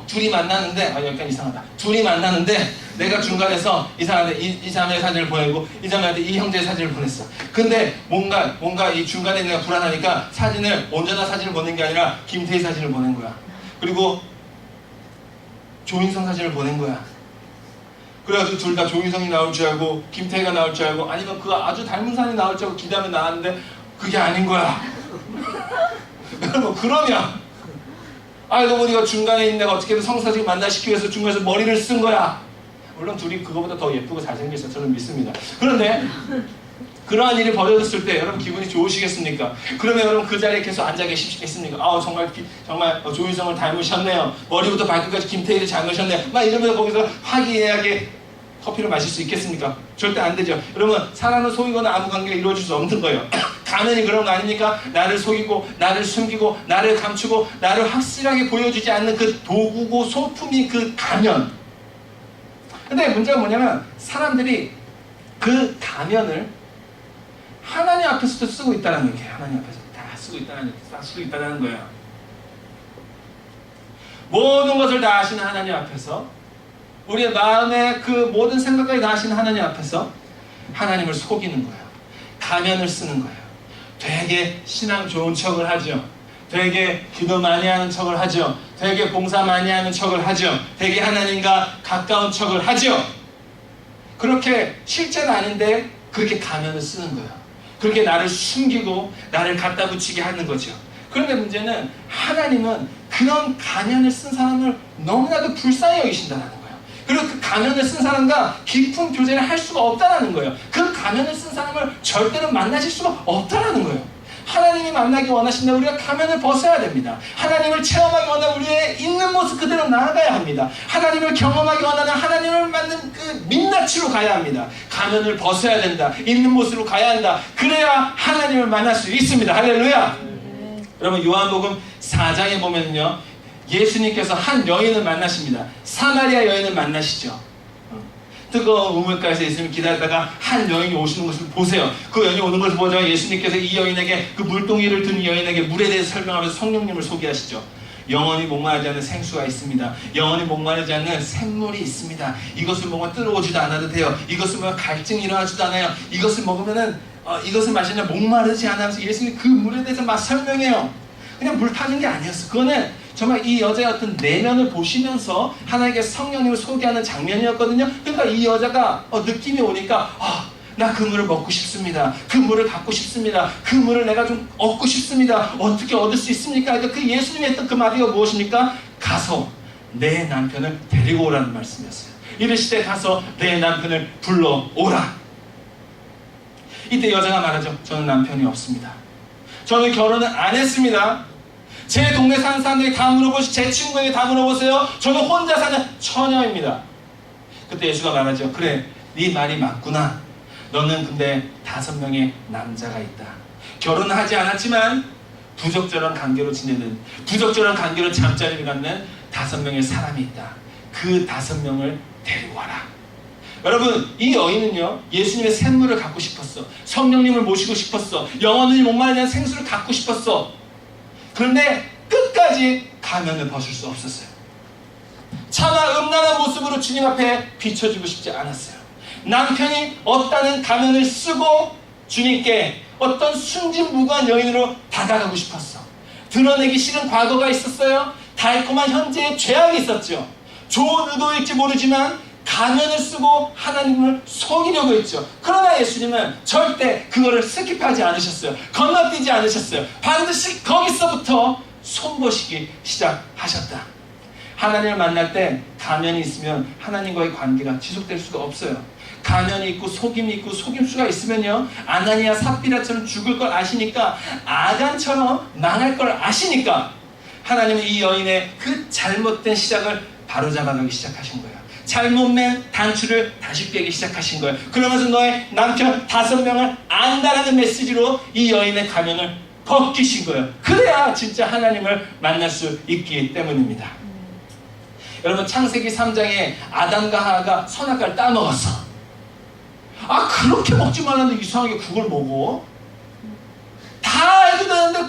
둘이 만나는데 약간 이상하다. 둘이 만나는데 내가 중간에서 이상한데 이 사람의 사진을 보내고 이 사람한테 이 형제의 사진을 보냈어. 근데 뭔가 이 중간에 내가 불안하니까 사진을 온전한 사진을 보낸 게 아니라 김태희 사진을 보낸 거야. 그리고 조인성 사진을 보낸 거야. 그래가지고 둘 다 조인성이 나올 줄 알고 김태희가 나올 줄 알고, 아니면 그 아주 닮은 사람이 나올 줄 알고 기대하며 나왔는데 그게 아닌 거야. 여러분 그러면 알고 보니까 중간에 있는 애가 어떻게든 성사직 만나시키기 위해서 중간에서 머리를 쓴 거야. 물론 둘이 그거보다 더 예쁘고 잘생겼어요. 저는 믿습니다. 그런데 그러한 일이 벌어졌을 때 여러분 기분이 좋으시겠습니까? 그러면 여러분 그 자리에 계속 앉아 계시겠습니까? 정말 조인성을 닮으셨네요. 머리부터 발끝까지 김태희를 닮으셨네요. 막 이러면서 거기서 화기애애하게 커피를 마실 수 있겠습니까? 절대 안 되죠. 여러분 사람을 속이거나 아무 관계가 이루어질 수 없는 거예요. 가면이 그런 거 아닙니까? 나를 속이고 나를 숨기고 나를 감추고 나를 확실하게 보여주지 않는 그 도구고 소품이 그 가면. 근데 문제가 뭐냐면 사람들이 그 가면을 하나님 앞에서도 쓰고 있다는 얘기예요. 하나님 앞에서 다 쓰고 있다는 거예요. 모든 것을 다 아시는 하나님 앞에서, 우리의 마음의 그 모든 생각까지 다 아시는 하나님 앞에서 하나님을 속이는 거예요. 가면을 쓰는 거예요. 되게 신앙 좋은 척을 하죠. 되게 기도 많이 하는 척을 하죠. 되게 봉사 많이 하는 척을 하죠. 되게 하나님과 가까운 척을 하죠. 그렇게 실제는 아닌데 그렇게 가면을 쓰는 거예요. 그렇게 나를 숨기고 나를 갖다 붙이게 하는 거죠. 그런데 문제는 하나님은 그런 가면을 쓴 사람을 너무나도 불쌍히 여기신다는 거예요. 그리고 그 가면을 쓴 사람과 깊은 교제를 할 수가 없다는 거예요. 그 가면을 쓴 사람을 절대로 만나실 수가 없다는 거예요. 하나님이 만나기 원하신다면 우리가 가면을 벗어야 됩니다. 하나님을 체험하기 원하면 우리의 있는 모습 그대로 나아가야 합니다. 하나님을 경험하기 원하는 하나님을 만난 그 민낯으로 가야 합니다. 가면을 벗어야 된다. 있는 모습으로 가야 한다. 그래야 하나님을 만날 수 있습니다. 할렐루야. 여러분 요한복음 4장에 보면요, 예수님께서 한 여인을 만나십니다. 사마리아 여인을 만나시죠. 뜨거운 우물가에서 예수님 기다리다가 한 여인이 오시는 것을 보세요. 그 여인이 오는 것을 보자마자 예수님께서 이 여인에게, 그 물동이를 든 여인에게 물에 대해서 설명하면서 성령님을 소개하시죠. 영원히 목마르지 않는 생수가 있습니다. 영원히 목마르지 않는 샘물이 있습니다. 이것을 먹으면 뜨거워지도 않아도 돼요. 이것을 먹으면 갈증이 일어나지도 않아요. 이것을 먹으면은 이것을 마시면 목마르지 않아서 예수님이 그 물에 대해서 막 설명해요. 그냥 물 타는 게 아니었어. 그거는 정말 이 여자의 어떤 내면을 보시면서 하나님께 성령님을 소개하는 장면이었거든요. 그러니까 이 여자가 느낌이 오니까 나 그 물을 먹고 싶습니다. 그 물을 갖고 싶습니다. 그 물을 내가 좀 얻고 싶습니다. 어떻게 얻을 수 있습니까? 그러니까 그 예수님이 했던 그 마디가 무엇입니까? 가서 내 남편을 데리고 오라는 말씀이었어요. 이르시되 가서 내 남편을 불러오라. 이때 여자가 말하죠. 저는 남편이 없습니다. 저는 결혼을 안 했습니다. 제 동네 사는 사람들이 다 물어보시고 제 친구에게 다 물어보세요. 저는 혼자 사는 처녀입니다. 그때 예수가 말하죠. 그래, 네 말이 맞구나. 너는 근데 5명의 남자가 있다. 결혼은 하지 않았지만 부적절한 관계로 지내는, 부적절한 관계로 잠자리를 갖는 5명의 사람이 있다. 그 5명을 데리고 와라. 여러분, 이 여인은요, 예수님의 샘물을 갖고 싶었어. 성령님을 모시고 싶었어. 영원히 목마르지 않은 생수를 갖고 싶었어. 그런데 끝까지 가면을 벗을 수 없었어요. 차마 음란한 모습으로 주님 앞에 비춰지고 싶지 않았어요. 남편이 없다는 가면을 쓰고 주님께 어떤 순진무구한 여인으로 다가가고 싶었어. 드러내기 싫은 과거가 있었어요. 달콤한 현재의 죄악이 있었죠. 좋은 의도일지 모르지만 가면을 쓰고 하나님을 속이려고 했죠. 그러나 예수님은 절대 그거를 스킵하지 않으셨어요. 건너뛰지 않으셨어요. 반드시 거기서부터 손보시기 시작하셨다. 하나님을 만날 때 가면이 있으면 하나님과의 관계가 지속될 수가 없어요. 가면이 있고 속임이 있고 속임수가 있으면요, 아나니아 삽비라처럼 죽을 걸 아시니까, 아간처럼 망할 걸 아시니까 하나님은 이 여인의 그 잘못된 시작을 바로잡아가기 시작하신 거예요. 잘못 맨 단추를 다시 빼기 시작하신 거예요. 그러면서 너의 남편 5명을 안다라는 메시지로 이 여인의 가면을 벗기신 거예요. 그래야 진짜 하나님을 만날 수 있기 때문입니다. 여러분, 창세기 3장에 아담과 하와가 선악과를 따먹었어. 그렇게 먹지 말았는데 이상하게 그걸 먹어? 다 알고 되는데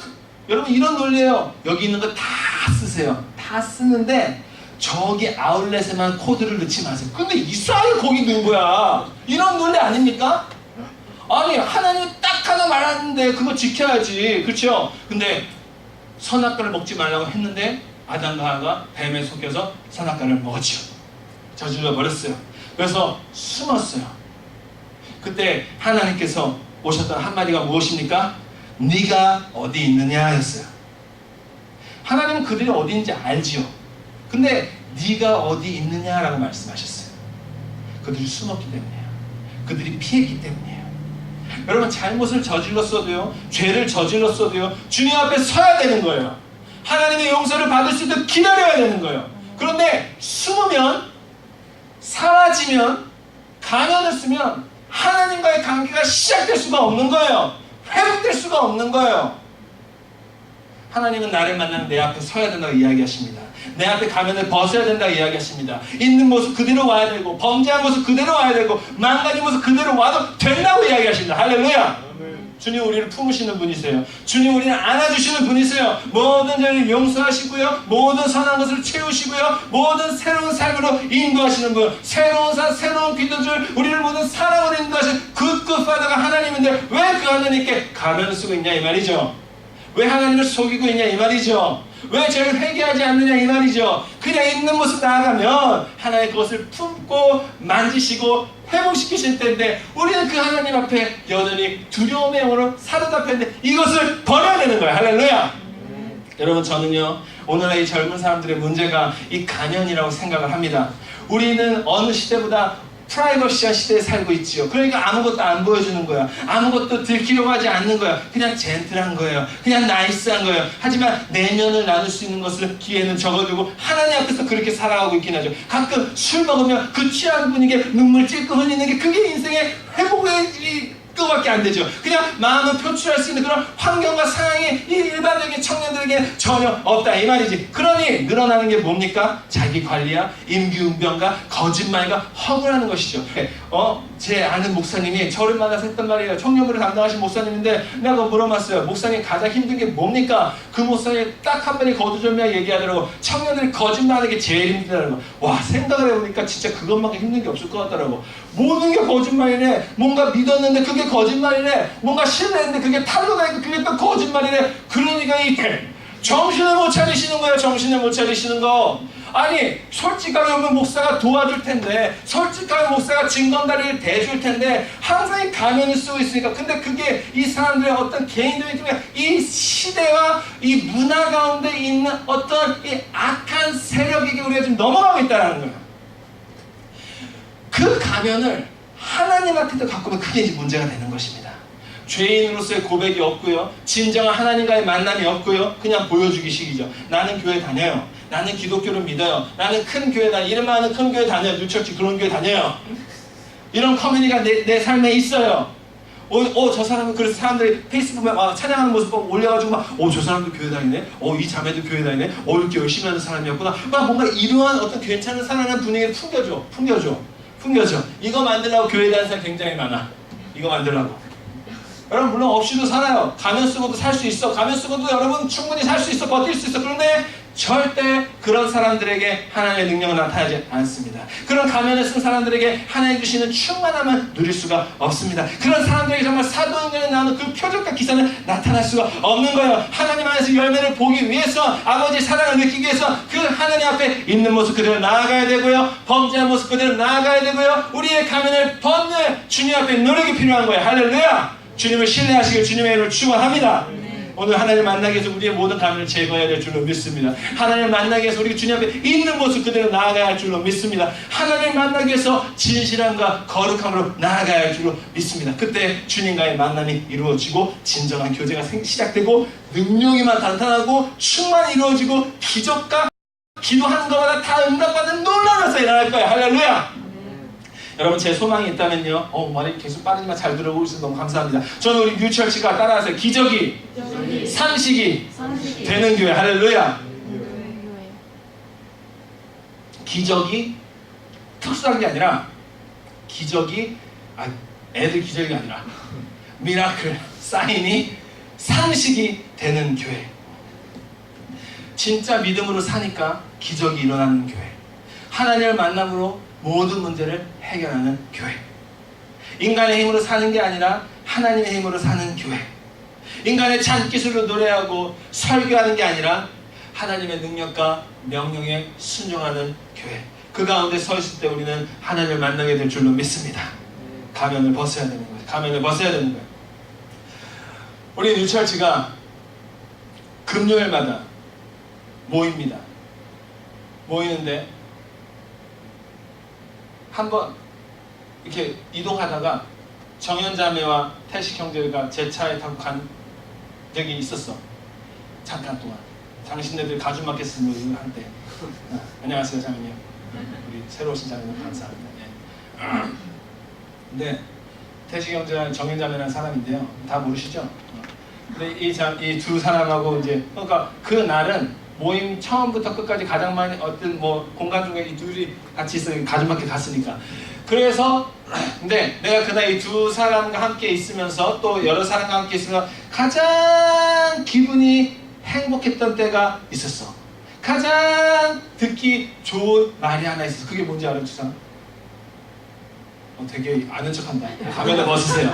여러분, 이런 논리예요. 여기 있는 거 다 쓰세요. 다 쓰는데 저기 아울렛에만 코드를 넣지 마세요. 근데 이스라엘 거기 넣은 거야. 이런 논리 아닙니까? 아니, 하나님이 딱 하나 말하는데 그거 지켜야지. 그렇죠? 근데 선악과를 먹지 말라고 했는데 아담과 하와가 뱀에 속여서 선악과를 먹었죠. 저질러 버렸어요. 그래서 숨었어요. 그때 하나님께서 오셨던 한마디가 무엇입니까? 네가 어디 있느냐 였어요. 하나님은 그들이 어디 있는지 알지요. 근데 네가 어디 있느냐라고 말씀하셨어요. 그들이 숨었기 때문이에요. 그들이 피했기 때문이에요. 여러분, 잘못을 저질렀어도요, 죄를 저질렀어도요, 주님 앞에 서야 되는 거예요. 하나님의 용서를 받을 수 있도록 기다려야 되는 거예요. 그런데 숨으면, 사라지면, 가면을 쓰면 하나님과의 관계가 시작될 수가 없는 거예요. 회복될 수가 없는 거예요. 하나님은 나를 만나면 내 앞에 서야 된다고 이야기하십니다. 내 앞에 가면을 벗어야 된다고 이야기하십니다. 있는 모습 그대로 와야 되고, 범죄한 모습 그대로 와야 되고, 망가진 모습 그대로 와도 된다고 이야기하십니다. 할렐루야. 주님 우리를 품으시는 분이세요. 주님 우리를 안아주시는 분이세요. 모든 죄를 용서하시고요, 모든 선한 것을 채우시고요, 모든 새로운 삶으로 인도하시는 분, 새로운 산, 새로운 빛을 우리를 모든 사랑으로 인도하시는 굿굿 파더가 하나님인데 왜 그 하나님께 가면을 쓰고 있냐 이 말이죠. 왜 하나님을 속이고 있냐 이 말이죠. 왜 죄를 회개하지 않느냐 이 말이죠. 그냥 있는 모습 나아가면 하나님 그것을 품고 만지시고 회복시키실 텐데, 우리는 그 하나님 앞에 여전히 두려움의 영으로 사로잡혔는데 이것을 버려야 되는 거예요. 할렐루야. 여러분, 저는요, 오늘날 이 젊은 사람들의 문제가 이 가면이라고 생각을 합니다. 우리는 어느 시대보다 프라이버시한 시대에 살고 있지요. 그러니까 아무것도 안 보여주는 거야. 아무것도 들키려고 하지 않는 거야. 그냥 젠틀한 거예요. 그냥 나이스한 거예요. 하지만 내면을 나눌 수 있는 것을 기회는 적어두고 하나님 앞에서 그렇게 살아가고 있긴 하죠. 가끔 술 먹으면 그 취한 분에게 눈물 찔끔 흘리는 게 그게 인생의 회복의 그거밖에 안 되죠. 그냥 마음을 표출할 수 있는 그런 환경과 상황이 이 일반적인 청년들에게 전혀 없다 이 말이지. 그러니 늘어나는 게 뭡니까? 자기 관리야, 임기응변과 거짓말과 허구라는 것이죠. 제 아는 목사님이 저를 만나서 했단 말이에요. 청년부를 담당하신 목사님인데 내가 물어봤어요. 목사님 가장 힘든 게 뭡니까? 그 목사님이 딱 한마디 거두절미하게 얘기하더라고. 청년들이 거짓말하는 게 제일 힘들다는 거. 와, 생각을 해보니까 진짜 그것만큼 힘든 게 없을 것 같더라고. 모든 게 거짓말이네. 뭔가 믿었는데 그게 거짓말이네. 뭔가 신뢰했는데 그게 탄로가 있고 그게 또 거짓말이네. 그러니까 이 정신을 못 차리시는 거예요. 정신을 못 차리시는 거. 아니 솔직하게 오면 목사가 도와줄 텐데, 솔직하게 목사가 징검다리를 대줄 텐데 항상 이 가면을 쓰고 있으니까. 근데 그게 이 사람들의 어떤 개인적인 이 시대와 이 문화 가운데 있는 어떤 이 악한 세력에게 우리가 지금 넘어가고 있다는 거예요. 그 가면을 하나님한테도 갖고 오면 그게 이제 문제가 되는 것입니다. 죄인으로서의 고백이 없고요. 진정한 하나님과의 만남이 없고요. 그냥 보여주기식이죠. 나는 교회 다녀요. 나는 기독교를 믿어요. 나는 큰 교회 다녀요. 이름 많은 큰 교회 다녀요. 뉴처치 그런 교회 다녀요. 이런 커뮤니티가 내 삶에 있어요. 저 사람은 그래서 사람들이 페이스북에 막 찬양하는 모습 보고 올려가지고 저 사람도 교회 다니네. 이 자매도 교회 다니네. 이렇게 열심히 하는 사람이었구나. 막 뭔가 이러한 어떤 괜찮은 사랑하는 분위기를 풍겨줘. 이거 만들려고 교회 다니는 사람 굉장히 많아. 이거 만들려고. 여러분 물론 없이도 살아요. 가면 쓰고도 살 수 있어. 가면 쓰고도 여러분 충분히 살 수 있어. 버틸 수 있어. 그런데 절대 그런 사람들에게 하나님의 능력은 나타나지 않습니다. 그런 가면을 쓴 사람들에게 하나님 주시는 충만함을 누릴 수가 없습니다. 그런 사람들에게 정말 사도행전에 나오는 그 표적과 기사는 나타날 수가 없는 거예요. 하나님 안에서 열매를 보기 위해서, 아버지의 사랑을 느끼기 위해서 그 하나님 앞에 있는 모습 그대로 나아가야 되고요. 범죄한 모습 그대로 나아가야 되고요. 우리의 가면을 벗는 주님 앞에 노력이 필요한 거예요. 할렐루야. 주님을 신뢰하시길 주님의 이름을 축원합니다. 오늘 하나님을 만나기 위해서 우리의 모든 가면을 제거해야 될 줄로 믿습니다. 하나님을 만나기 위해서 우리 주님 앞에 있는 모습 그대로 나아가야 할 줄로 믿습니다. 하나님을 만나기 위해서 진실함과 거룩함으로 나아가야 할 줄로 믿습니다. 그때 주님과의 만남이 이루어지고 진정한 교제가 시작되고 능력이만 나타나고 충만이 이루어지고 기적과 기도하는 것마다 다 응답받는 놀라운 것이 일어날 거예요. 할렐루야. 여러분 제 소망이 있다면요. 말이 계속 빠르지만 잘 들어오고 있어서 너무 감사합니다. 저는 우리 뉴처치가 따라하세요. 기적이 상식이 되는 교회. 할렐루야. 기적이 특수한 게 아니라 애들 기적이 아니라 미라클 사인이 상식이 되는 교회. 진짜 믿음으로 사니까 기적이 일어나는 교회. 하나님을 만남으로 모든 문제를 해결하는 교회. 인간의 힘으로 사는 게 아니라 하나님의 힘으로 사는 교회. 인간의 잔기술로 노래하고 설교하는 게 아니라 하나님의 능력과 명령에 순종하는 교회. 그 가운데 서 있을 때 우리는 하나님을 만나게 될 줄로 믿습니다. 가면을 벗어야 되는 거예요. 가면을 벗어야 되는 거예요. 우리 뉴처치가 금요일마다 모입니다. 모이는데 한번 이렇게 이동하다가 정연자매와 태식 형제가 제 차에 타고 간 적이 있었어. 잠깐 동안. 당신네들 가죽마켓 쓰는 한때. 안녕하세요 장님. 우리 새로 오신 장님 감사합니다. 네. 태식 형제랑 정연자매라는 사람인데요. 다 모르시죠? 근데 이 두 사람하고 이제 그러니까 그 날은 모임 처음부터 끝까지 가장 많이 어떤 공간 중에 이 둘이 같이 있어 가죽마켓 갔으니까. 그래서 근데 내가 그날 이 두 사람과 함께 있으면서 또 여러 사람과 함께 있으면 가장 기분이 행복했던 때가 있었어. 가장 듣기 좋은 말이 하나 있었어. 그게 뭔지 알아, 주상? 되게 아는 척한다. 가면을 벗으세요.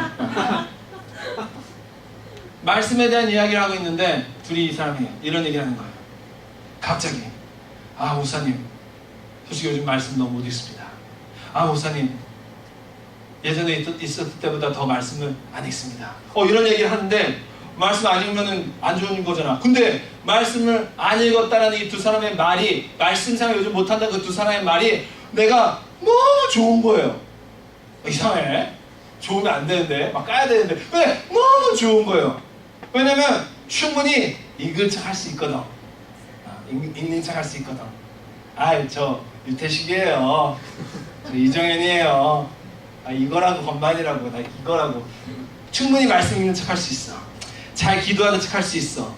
말씀에 대한 이야기를 하고 있는데 둘이 이 사람이 이런 얘기를 하는 거예요. 갑자기 목사님 솔직히 요즘 말씀 너무 못 읽습니다. 목사님 예전에 있었을 때보다 더 말씀을 안 읽습니다. 이런 얘기를 하는데 말씀 안 읽으면 안 좋은 거잖아. 근데 말씀을 안 읽었다는 이 두 사람의 말이, 말씀 생활 요즘 못한다는 그 두 사람의 말이 내가 너무 좋은 거예요. 이상해. 좋으면 안 되는데, 막 까야 되는데, 왜? 너무 좋은 거예요. 왜냐면 충분히 읽을 척 할 수 있거든. 읽는 척 할 수 있거든. 저 유태식이에요. 저 이정현이에요. 이거라고 건반이라고, 나 이거라고. 충분히 말씀 읽는 척 할 수 있어. 잘 기도하는 척 할 수 있어.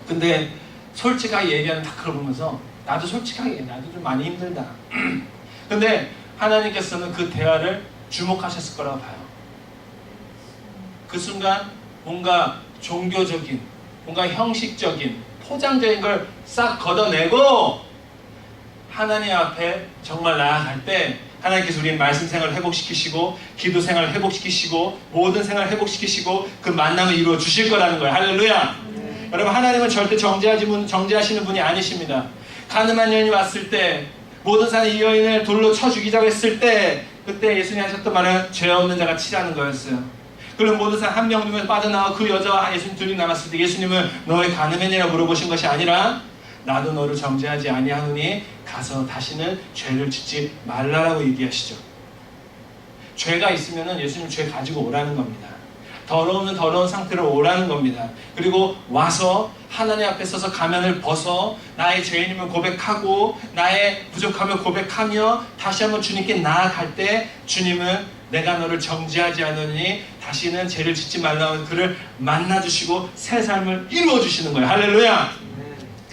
근데 솔직하게 얘기하는 다 그걸 보면서 나도 솔직하게 나도 좀 많이 힘들다. 근데 하나님께서는 그 대화를 주목하셨을 거라고 봐요. 그 순간 뭔가 종교적인, 뭔가 형식적인, 포장적인 걸 싹 걷어내고 하나님 앞에 정말 나아갈 때 하나님께서 우리의 말씀 생활을 회복시키시고 기도 생활을 회복시키시고 모든 생활을 회복시키시고 그 만남을 이루어 주실 거라는 거예요. 할렐루야. 여러분, 하나님은 절대 정죄하시는 분이 아니십니다. 가늠한 여인이 왔을 때 모든 사람이 이 여인을 돌로 쳐 죽이자고 했을 때 그때 예수님이 하셨던 말은 죄 없는 자가 치라는 거였어요. 그럼 모든 사람 한 명 중에 빠져나와 그 여자와 예수님 둘이 남았을 때 예수님은 너의 가늠했느냐 물어보신 것이 아니라 나도 너를 정죄하지 아니하노니 가서 다시는 죄를 짓지 말라라고 얘기하시죠. 죄가 있으면 예수님 죄 가지고 오라는 겁니다. 더러우면 더러운 상태로 오라는 겁니다. 그리고 와서 하나님 앞에 서서 가면을 벗어 나의 죄인임을 고백하고 나의 부족함을 고백하며 다시 한번 주님께 나아갈 때 주님은 내가 너를 정죄하지 않으니 다시는 죄를 짓지 말라고 그를 만나주시고 새 삶을 이루어주시는 거예요. 할렐루야.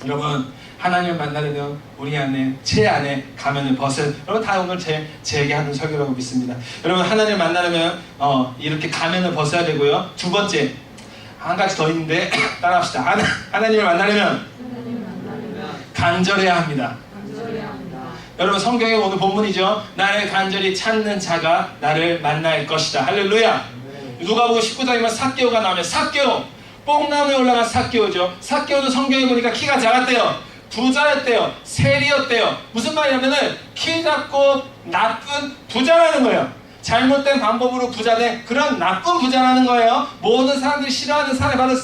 여러분, 하나님을 만나려면 우리 안에, 제 안에 가면을 벗은, 여러분 다 오늘 제게 하는 설교라고 믿습니다. 여러분, 하나님을 만나려면 이렇게 가면을 벗어야 되고요. 두 번째, 한 가지 더 있는데 따라합시다. 하나님을 만나려면 간절해야 합니다. 여러분, 성경에 오늘 본문이죠. 나를 간절히 찾는 자가 나를 만날 것이다. 할렐루야. 누가복음 19장이면 삭개오가 나오면, 삭개오, 뽕나무에 올라간 삭개오죠. 삭개오는 성경에 보니까 키가 작았대요. 부자였대요. 세리였대요. 무슨 말이냐면은 키 작고 나쁜 부자라는 거예요. 잘못된 방법으로 부자된 그런 나쁜 부자라는 거예요. 모든 사람들이 싫어하는 사람이 바로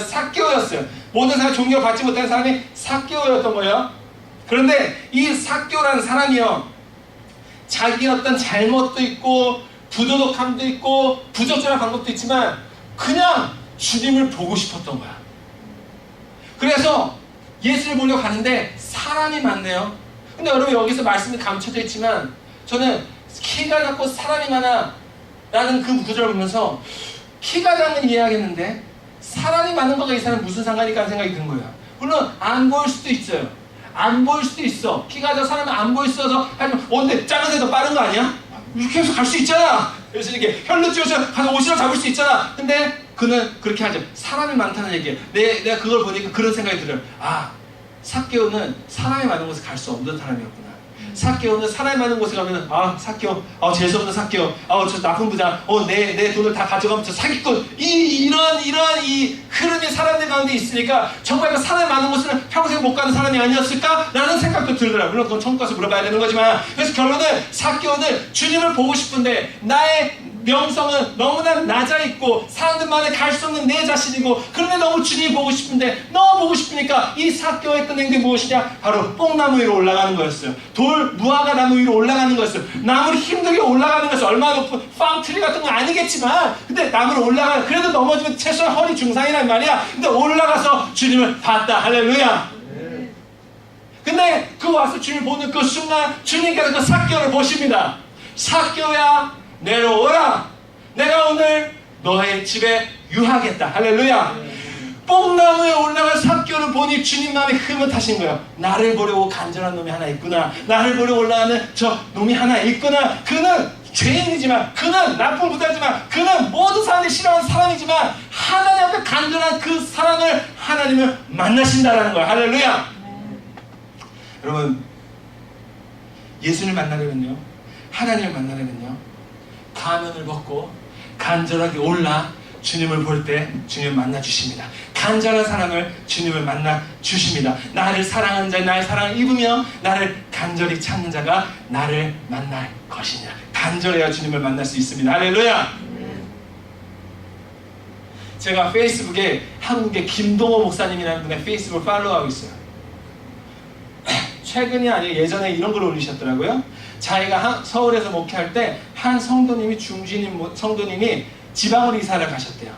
삭개오였어요. 모든 사람이 존경을 받지 못하는 사람이 삭개오였던 거예요. 그런데 이 삭개오라는 사람이요, 자기 어떤 잘못도 있고 부도덕함도 있고 부적절한 방법도 있지만 그냥 주님을 보고 싶었던 거야. 그래서 예수를 보려고 가는데 사람이 많네요. 근데 여러분, 여기서 말씀이 감춰져 있지만 저는 키가 작고 사람이 많아 라는 그 구절을 보면서 키가 작으면 이해하겠는데 사람이 많은 거가 이 사람 무슨 상관일까 하는 생각이 드는 거예요. 물론 안 보일 수도 있어요. 안 보일 수도 있어. 키가 작은 사람은 안 보일 수 있어서 하지만 근데 작은 데 더 빠른 거 아니야? 이렇게 해서 갈 수 있잖아. 그래서 이렇게 혈로 찌워서 가서 옷이랑 잡을 수 있잖아. 근데 그는 그렇게 하죠. 사람이 많다는 얘기예요. 내가 그걸 보니까 그런 생각이 들어요. 삭개오는 사람이 많은 곳에 갈 수 없는 사람이었구나. 삭개오는 사람이 많은 곳에 가면 삭개오, 재수없는 삭개오, 저 나쁜 부자, 내 돈을 다 가져가면 저 사기꾼, 이러한 이 흐름이 사람들 가운데 있으니까 정말 그 사람이 많은 곳에는 평생 못 가는 사람이 아니었을까? 라는 생각도 들더라고요. 물론 그건 천국 가서 물어봐야 되는 거지만, 그래서 결론은 삭개오는 주님을 보고 싶은데 나의 명성은 너무나 낮아있고 사람들만에 갈 수 없는 내 자신이고, 그런데 너무 주님이 보고 싶은데, 너무 보고 싶으니까 이 삭개오의 했던 행동이 무엇이냐? 바로 뽕나무 위로 올라가는 거였어요. 무화과 나무 위로 올라가는 거였어요. 나무를 힘들게 올라가는 것은 얼마나 높은 팡트리 같은 건 아니겠지만, 근데 나무를 올라가는, 그래도 넘어지면 최소한 허리 중상이란 말이야. 근데 올라가서 주님을 봤다. 할렐루야. 근데 그 와서 주님을 보는 그 순간 주님께서 그 삭개오를 보십니다. 삭개오야, 내려오라. 내가 오늘 너의 집에 유하겠다. 할렐루야. 뽕나무에 올라간 삭개오를 보니 주님 마음이 흐뭇하신 거예요. 나를 보려고 간절한 놈이 하나 있구나. 나를 보려고 올라가는 저 놈이 하나 있구나. 그는 죄인이지만, 그는 나쁜 부자지만, 그는 모든 사람들이 싫어하는 사람이지만 하나님 앞에 간절한 그 사랑을 하나님을 만나신다라는 거예요. 할렐루야. 여러분, 예수를 만나려면요, 하나님을 만나려면요, 가면을 벗고 간절하게 올라 주님을 볼 때 주님을 만나 주십니다. 간절한 사람을 주님을 만나 주십니다. 나를 사랑하는 자, 나의 사랑을 입으며 나를 간절히 찾는 자가 나를 만날 것이냐. 간절해야 주님을 만날 수 있습니다. 할렐루야. 제가 페이스북에 한국의 김동호 목사님이라는 분의 페이스북을 팔로우하고 있어요. 최근이 아니고 예전에 이런 걸 올리셨더라고요. 자기가 서울에서 목회할 때 한 성도님이 성도님이 지방으로 이사를 가셨대요.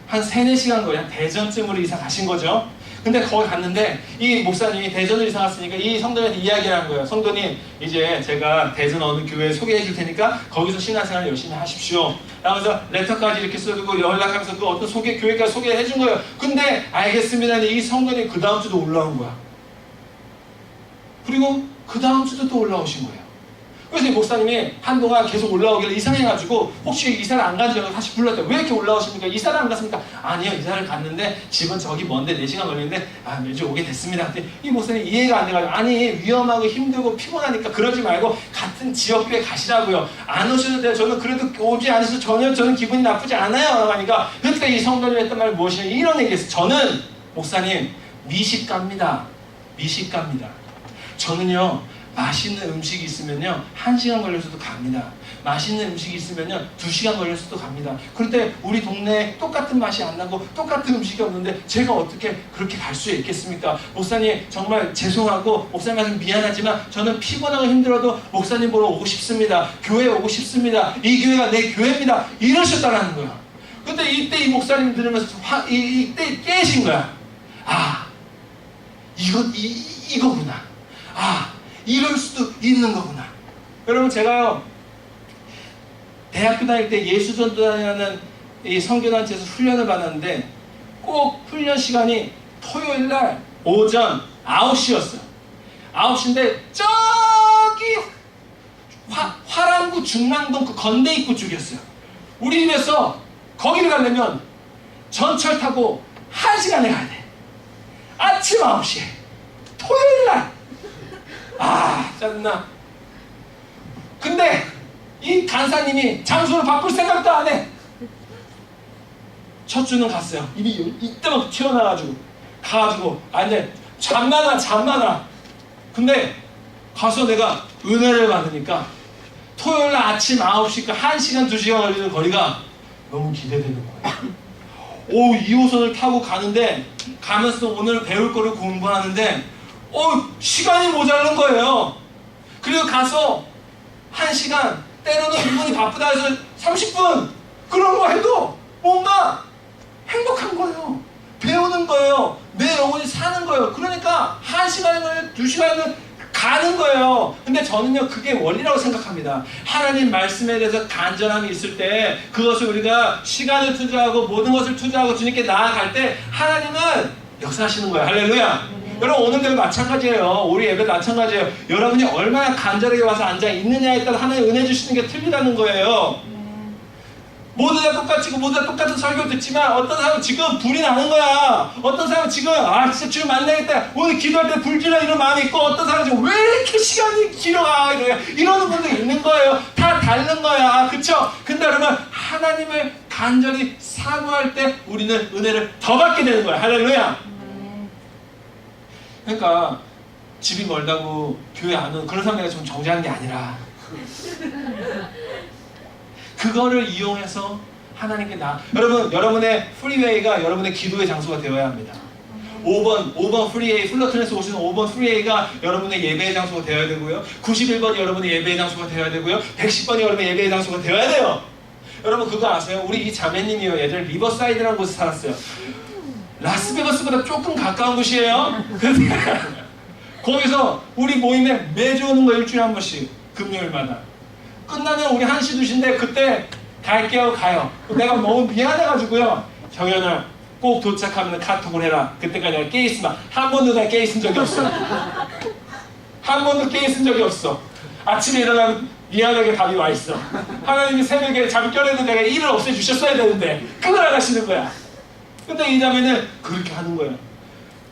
한 3-4시간 거리, 한 대전쯤으로 이사 가신 거죠. 근데 거기 갔는데 이 목사님이 대전으로 이사 갔으니까 이 성도님한테 이야기를 한 거예요. 성도님, 이제 제가 대전 어느 교회 소개해 줄 테니까 거기서 신앙생활 열심히 하십시오. 라면서 레터까지 이렇게 써주고 연락하면서 그 어떤 교회까지 소개해 준 거예요. 근데 알겠습니다. 이 성도님이 그 다음 주도 올라온 거야. 그리고 그 다음 주도 또 올라오신 거예요. 그래서 이 목사님이 한동안 계속 올라오길래 이상해가지고 혹시 이사를 안 간지 알고 다시 불렀대요. 왜 이렇게 올라오십니까? 이사를 안 갔습니까? 아니요, 이사를 갔는데 집은 저기 먼데 4시간 걸리는데 매주 오게 됐습니다. 근데 이 목사님이 이해가 안 돼가지고 아니 위험하고 힘들고 피곤하니까 그러지 말고 같은 지역교회 가시라고요. 안 오셔도 돼요. 저는 그래도 오지 않으셔도 전혀 저는 기분이 나쁘지 않아요. 하니까 그러니까 이 성도님이 했던 말이 무엇이냐 이런 얘기했어요. 저는 목사님 미식갑니다. 미식갑니다. 저는요 맛있는 음식이 있으면요 1시간 걸려서도 갑니다. 맛있는 음식이 있으면요 2시간 걸려서도 갑니다. 그런데 우리 동네에 똑같은 맛이 안 나고 똑같은 음식이 없는데 제가 어떻게 그렇게 갈 수 있겠습니까? 목사님 정말 죄송하고 목사님한테 미안하지만 저는 피곤하고 힘들어도 목사님 보러 오고 싶습니다. 교회에 오고 싶습니다. 이 교회가 내 교회입니다. 이러셨다라는 거야. 근데 이때 이 목사님 들으면서 이때 깨신 거야. 아 이거구나. 이럴 수도 있는 거구나. 여러분 제가요 대학교 다닐 때 예수전도단이라는 이 선교단체에서 훈련을 받았는데 꼭 훈련 시간이 토요일날 오전 9시였어요. 9시인데 저기 화랑구 중랑동 그 건대 입구 쪽이었어요. 우리 집에서 거기를 가려면 전철 타고 1시간에 가야 돼. 아침 9시에 토요일날. 짜증나. 근데 이 간사님이 장소를 바꿀 생각도 안 해. 첫 주는 갔어요. 입이 이때만 튀어나와가지고 가가지고 이제 잠만아. 근데 가서 내가 은혜를 받으니까 토요일날 아침 9시니까 1시간 2시간 걸리는 거리가 너무 기대되는 거예요. 이 2호선을 타고 가는데 가면서 오늘 배울 거를 공부하는데 시간이 모자란 거예요. 그리고 가서 1시간, 때로는 이분이 바쁘다 해서 30분 그런 거 해도 뭔가 행복한 거예요. 배우는 거예요. 내 영혼이 사는 거예요. 그러니까 1시간이면 2시간이면 가는 거예요. 근데 저는요 그게 원리라고 생각합니다. 하나님 말씀에 대해서 간절함이 있을 때 그것을 우리가 시간을 투자하고 모든 것을 투자하고 주님께 나아갈 때 하나님은 역사하시는 거예요. 할렐루야. 여러분 오늘도 마찬가지예요. 우리 예배도 마찬가지예요. 여러분이 얼마나 간절하게 와서 앉아 있느냐에 따라 하나님 은혜 주시는 게 틀리다는 거예요. 모두 다 똑같이고 모두 다 똑같은 설교 듣지만 어떤 사람은 지금 불이 나는 거야. 어떤 사람은 지금 진짜 주님 만나겠다. 오늘 기도할 때 불질러 이런 마음이 있고 어떤 사람은 지금 왜 이렇게 시간이 길어가 이러는 분도 있는 거예요. 다 다른 거야. 그쵸? 근데 여러분 하나님을 간절히 사모할 때 우리는 은혜를 더 받게 되는 거야. 할렐루야. 그러니까 집이 멀다고 교회 안 오는 그런 사람들이 좀 정죄하는 게 아니라 그거를 이용해서 하나님께 여러분 여러분의 프리웨이가 여러분의 기도의 장소가 되어야 합니다. 5번 프리웨이 플러튼에서 오시는 5번 프리웨이가 여러분의 예배의 장소가 되어야 되고요. 91번이 여러분의 예배의 장소가 되어야 되고요. 110번이 여러분의 예배의 장소가 되어야 돼요. 여러분 그거 아세요? 우리 이 자매님이요 예전에 리버사이드라는 곳에 살았어요. 라스베가스보다 조금 가까운 곳이에요. 거기서 우리 모임에 매주 오는 거 일주일에 한 번씩 금요일마다 끝나면 우리 1시 2시인데 그때 갈게요 가요. 내가 너무 미안해가지고요 정연아 꼭 도착하면 카톡을 해라. 그때까지 내가 깨 있으면 한 번도 내가 깨 있은 적이 없어. 한 번도 깨 있은 적이 없어. 아침에 일어나면 미안하게 답이 와 있어. 하나님이 새벽에 잠결에도 내가 일을 없애주셨어야 되는데 그걸 안 하시는 거야. 근데 이 자매는 그렇게 하는 거예요.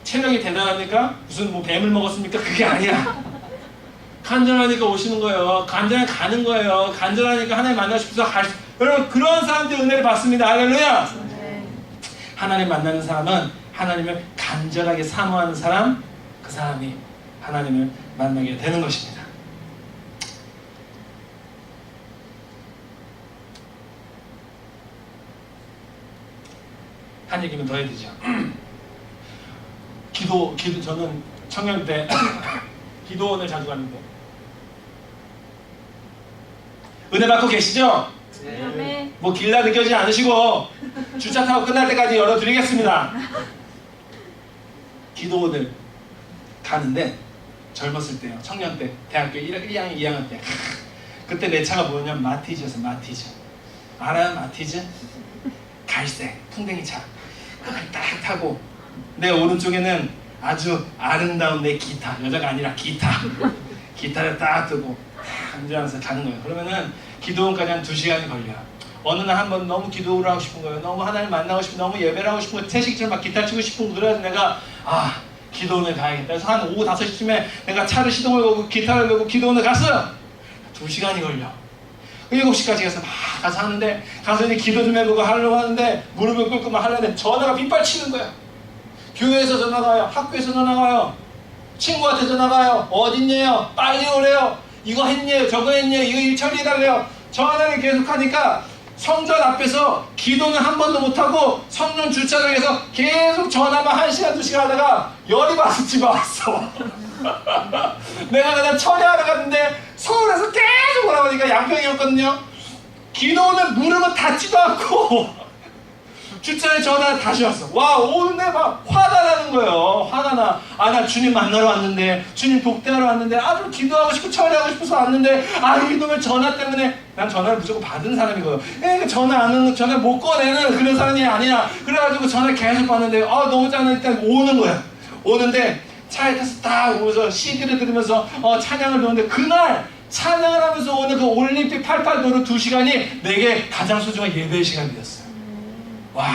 체력이 대단합니까? 무슨 뭐 뱀을 먹었습니까? 그게 아니야. 간절하니까 오시는 거예요. 간절하게 가는 거예요. 간절하니까 하나님 만나고 싶어서 여러분 그런 사람들이 은혜를 받습니다. 할렐루야. 하나님 만나는 사람은 하나님을 간절하게 사모하는 사람, 그 사람이 하나님을 만나게 되는 것입니다. 한 얘기면 더 해야 되죠. 기도 저는 청년 때 기도원을 자주 갔는데 은혜 받고 계시죠? 네. 뭐 길라 느껴지지 않으시고 주차 타고 끝날 때까지 열어드리겠습니다. 기도원을 가는데 젊었을 때요. 청년 때 대학교 1학년 2학년 때 그때 내 차가 뭐였냐면 마티즈였어요. 마티즈 알아요? 마티즈? 갈색 풍뎅이 차 그걸 딱 타고 내 오른쪽에는 아주 아름다운 내 기타, 여자가 아니라 기타를 딱 두고 딱 앉아서 가는 거예요. 그러면은 기도원까지 한 2시간이 걸려요. 어느 날 한 번 너무 기도를 하고 싶은 거예요. 너무 하나님 만나고 싶고 너무 예배를 하고 싶은 거예요. 채식처럼 막 기타 치고 싶은 거. 그래서 내가 기도원에 가야겠다. 그래서 한 오후 5시쯤에 내가 차를 시동을 걸고 기타를 걸고 기도원에 갔어요. 2시간이 걸려. 7시까지 가서 막 가서 하는데 가서 이제 기도 좀 해보고 하려고 하는데 무릎을 꿇고 막 하려는데 전화가 빗발치는 거야. 교회에서 전화가 와요. 학교에서 전화가 와요. 친구한테 전화가 와요. 어딨냐요? 빨리 오래요. 이거 했냐요? 저거 했냐요? 이거 일 처리해달래요. 전화를 계속 하니까 성전 앞에서 기도는 한 번도 못하고 성전 주차장에서 계속 전화만 1시간 2시간 하다가 열이 받아서 집에 왔어. 내가 그냥 처리하러 갔는데 서울에서 계속 오라보니까 양평이었거든요. 기도는 무릎은 닿지도 않고 주차에 전화 다시 왔어. 와, 오늘 막 화가 나는 거예요. 화가 나. 나 주님 만나러 왔는데, 주님 독대하러 왔는데, 좀 기도하고 싶고 처리하고 싶어서 왔는데, 이놈의 전화 때문에 난 전화를 무조건 받은 사람이거든. 그러니까 전화 못 꺼내는 그런 사람이 아니야. 그래가지고 전화 계속 받는데, 너무 짜증나. 일단 오는 거야. 오는데 차에 타서 딱 오면서 CD를 들으면서 찬양을 듣는데 그날 찬양을 하면서 오는 그 올림픽 88도로 2시간이 내게 가장 소중한 예배의 시간이 되었어요. 와,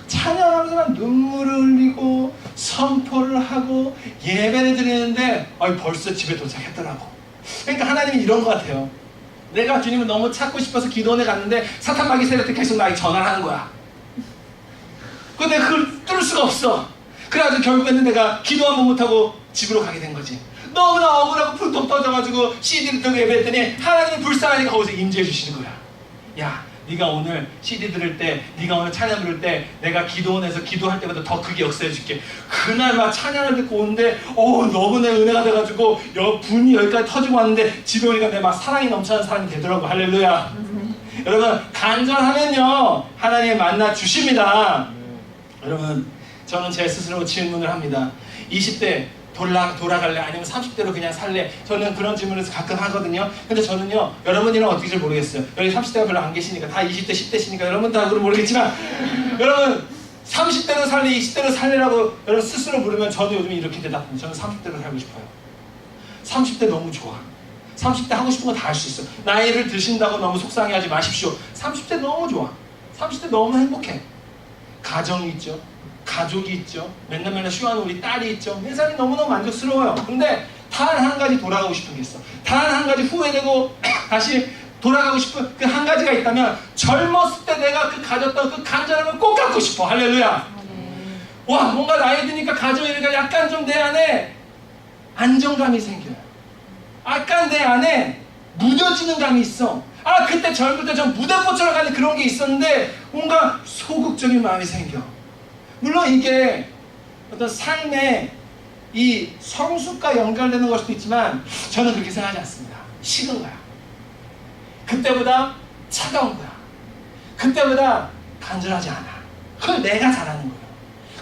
찬양하면서 난 눈물을 흘리고 선포를 하고 예배를 드리는데 벌써 집에 도착했더라고. 그러니까 하나님이 이런 것 같아요. 내가 주님을 너무 찾고 싶어서 기도원에 갔는데 사탄 마귀 세력 때 계속 나에게 전화를 하는 거야. 근데 그걸 뚫을 수가 없어. 그래가지고 결국에는 내가 기도 한 번 못하고 집으로 가게 된 거지. 너무나 억울하고 불똥 터져가지고 CD를 들고 예배했더니 하나님이 불쌍하니까 거기서 임재해 주시는 거야. 야, 네가 오늘 CD 들을 때, 네가 오늘 찬양 들을 때 내가 기도원에서 기도할 때보다 더 크게 역사해 줄게. 그날 막 찬양을 듣고 오는데 너무 내 은혜가 돼가지고 분이 여기까지 터지고 왔는데 집에 오니까 내 막 사랑이 넘쳐나는 사람이 되더라고. 할렐루야. 여러분, 간절하면요 하나님 만나 주십니다. 여러분, 저는 제 스스로 질문을 합니다. 20대 돌아갈래? 아니면 30대로 그냥 살래? 저는 그런 질문을 가끔 하거든요. 근데 저는요, 여러분이랑 어떻게 잘 모르겠어요. 여기 30대가 별로 안 계시니까, 다 20대, 10대시니까 여러분 다 그건 모르겠지만, 여러분 30대로 살래, 20대로 살래라고 여러분 스스로 물으면 저도 요즘 이렇게 대답합니다. 저는 30대로 살고 싶어요. 30대 너무 좋아. 30대 하고 싶은 거 다 할 수 있어. 나이를 드신다고 너무 속상해하지 마십시오. 30대 너무 좋아. 30대 너무 행복해. 가정이 있죠. 가족이 있죠. 맨날 쉬어하는 우리 딸이 있죠. 인생이 너무너무 만족스러워요. 근데 단 한 가지 돌아가고 싶은 게 있어. 단 한 가지 후회되고 다시 돌아가고 싶은 그 한 가지가 있다면 젊었을 때 내가 가졌던 그 간절함을 꼭 갖고 싶어. 할렐루야. 와, 뭔가 나이 드니까 가정이니까 약간 좀 내 안에 안정감이 생겨요. 약간 내 안에 무뎌지는 감이 있어. 그때 젊을 때 좀 무대포처럼 가는 그런 게 있었는데 뭔가 소극적인 마음이 생겨. 물론 이게 어떤 삶의 이 성숙과 연결되는 걸 수도 있지만 저는 그렇게 생각하지 않습니다. 식은 거야. 그때보다 차가운 거야. 그때보다 간절하지 않아. 그걸 내가 잘하는 거예요.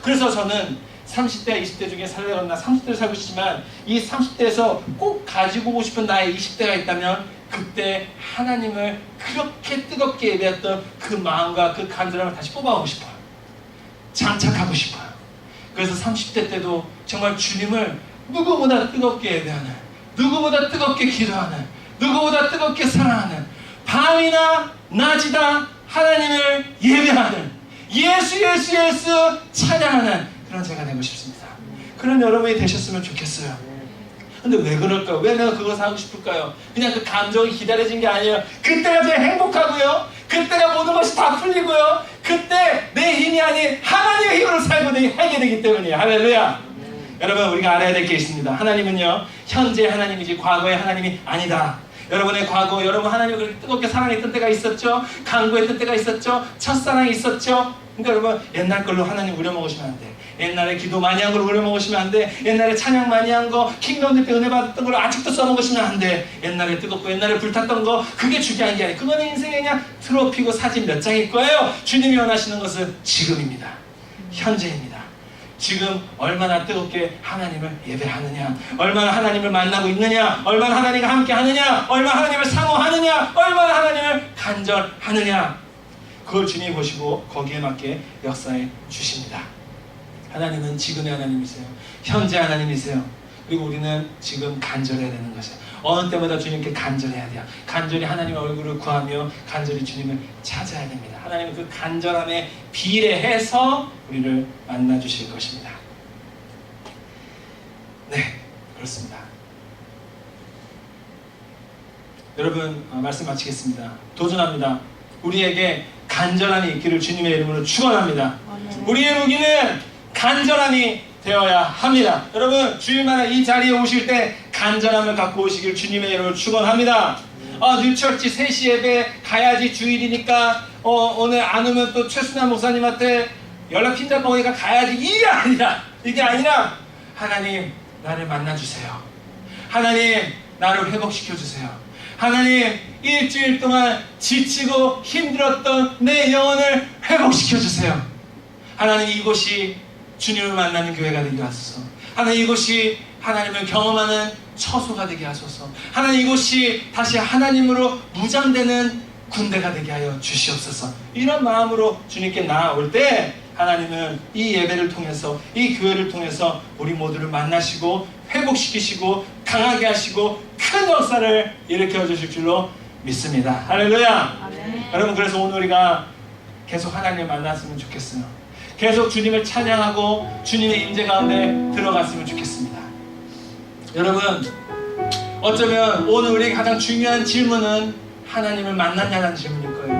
그래서 저는 30대, 20대 중에 살려나 30대를 살고 싶지만 이 30대에서 꼭 가지고 오고 싶은 나의 20대가 있다면 그때 하나님을 그렇게 뜨겁게 예배했던 그 마음과 그 간절함을 다시 뽑아오고 싶어요. 장착하고 싶어요. 그래서 30대 때도 정말 주님을 누구보다 뜨겁게 예배하는, 누구보다 뜨겁게 기도하는, 누구보다 뜨겁게 사랑하는, 밤이나 낮이나 하나님을 예배하는, 예수 예수 예수 찬양하는 그런 제가 되고 싶습니다. 그런 여러분이 되셨으면 좋겠어요. 근데 왜 그럴까요? 왜 내가 그걸 하고 싶을까요? 그냥 그 감정이 기다려진 게 아니에요. 그때가 제일 행복하고요. 그때가 모든 것이 다 풀리고요. 그때 내 힘이 아닌 하나님의 힘으로 살고 하게 되기 때문이에요. 할렐루야. 여러분, 우리가 알아야 될 게 있습니다. 하나님은요, 현재 하나님이지 과거의 하나님이 아니다. 여러분의 과거, 여러분 하나님을 그렇게 뜨겁게 사랑했던 때가 있었죠. 간구했던 때가 있었죠. 첫사랑이 있었죠. 그러니까 여러분 옛날 걸로 하나님 우려먹으시면 안 돼. 옛날에 기도 많이 한 걸 우려먹으시면 안 돼. 옛날에 찬양 많이 한 거, 킹덤 때 은혜 받았던 걸 아직도 써먹으시면 안 돼. 옛날에 뜨겁고 옛날에 불탔던 거 그게 중요한 게 아니에요. 그거는 인생에 그냥 트로피고 사진 몇 장일 거예요. 주님이 원하시는 것은 지금입니다. 현재입니다. 지금 얼마나 뜨겁게 하나님을 예배하느냐, 얼마나 하나님을 만나고 있느냐, 얼마나 하나님과 함께 하느냐, 얼마나 하나님을 사모하느냐, 얼마나 하나님을 간절하느냐, 그걸 주님이 보시고 거기에 맞게 역사해 주십니다. 하나님은 지금의 하나님이세요. 현재 하나님이세요. 그리고 우리는 지금 간절해야 되는 것이에요. 어느 때보다 주님께 간절해야 돼요. 간절히 하나님의 얼굴을 구하며 간절히 주님을 찾아야 됩니다. 하나님은 그 간절함에 비례해서 우리를 만나 주실 것입니다. 네, 그렇습니다. 여러분, 말씀 마치겠습니다. 도전합니다. 우리에게 간절함이 있기를 주님의 이름으로 축원합니다. 우리의 무기는 간절함이 되어야 합니다. 여러분, 주일마다 이 자리에 오실 때 간절함을 갖고 오시길 주님의 이름으로 축원합니다. 뉴처치 3시 예배 가야지, 주일이니까 오늘 안 오면 또 최순환 목사님한테 연락 핀잡고 오니까 가야지, 이게 아니라 하나님 나를 만나주세요. 하나님 나를 회복시켜주세요. 하나님 일주일 동안 지치고 힘들었던 내 영혼을 회복시켜주세요. 하나님 이곳이 주님을 만나는 교회가 되게 하소서. 하나님 이곳이 하나님을 경험하는 처소가 되게 하소서. 하나님 이곳이 다시 하나님으로 무장되는 군대가 되게 하여 주시옵소서. 이런 마음으로 주님께 나아올 때 하나님은 이 예배를 통해서, 이 교회를 통해서 우리 모두를 만나시고 회복시키시고 강하게 하시고 큰 역사를 일으켜 주실 줄로 믿습니다. 할렐루야. 여러분, 그래서 오늘 우리가 계속 하나님을 만났으면 좋겠어요. 계속 주님을 찬양하고 주님의 임재 가운데 들어갔으면 좋겠습니다. 여러분, 어쩌면 오늘 우리에게 가장 중요한 질문은 하나님을 만났냐는 질문일 거예요.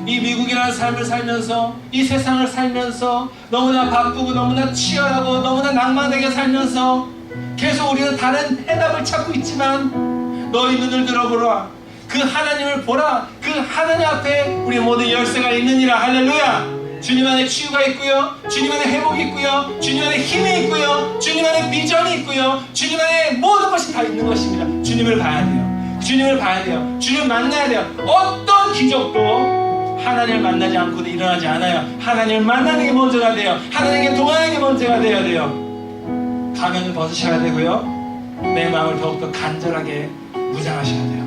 이 미국이라는 삶을 살면서, 이 세상을 살면서 너무나 바쁘고 너무나 치열하고 너무나 낭만되게 살면서 계속 우리는 다른 해답을 찾고 있지만 너희 눈을 들어보라. 그 하나님을 보라. 그 하나님 앞에 우리 모든 열쇠가 있느니라. 할렐루야. 주님 안에 치유가 있고요, 주님 안에 회복이 있고요, 주님 안에 힘이 있고요, 주님 안에 비전이 있고요, 주님 안에 모든 것이 다 있는 것입니다. 주님을 봐야 돼요. 주님을 봐야 돼요. 주님을 만나야 돼요. 어떤 기적도 하나님을 만나지 않고도 일어나지 않아요. 하나님을 만나는 게 먼저가 돼요. 하나님께 동하는 게 먼저가 돼야 돼요. 가면을 벗으셔야 되고요, 내 마음을 더욱더 간절하게 무장하셔야 돼요.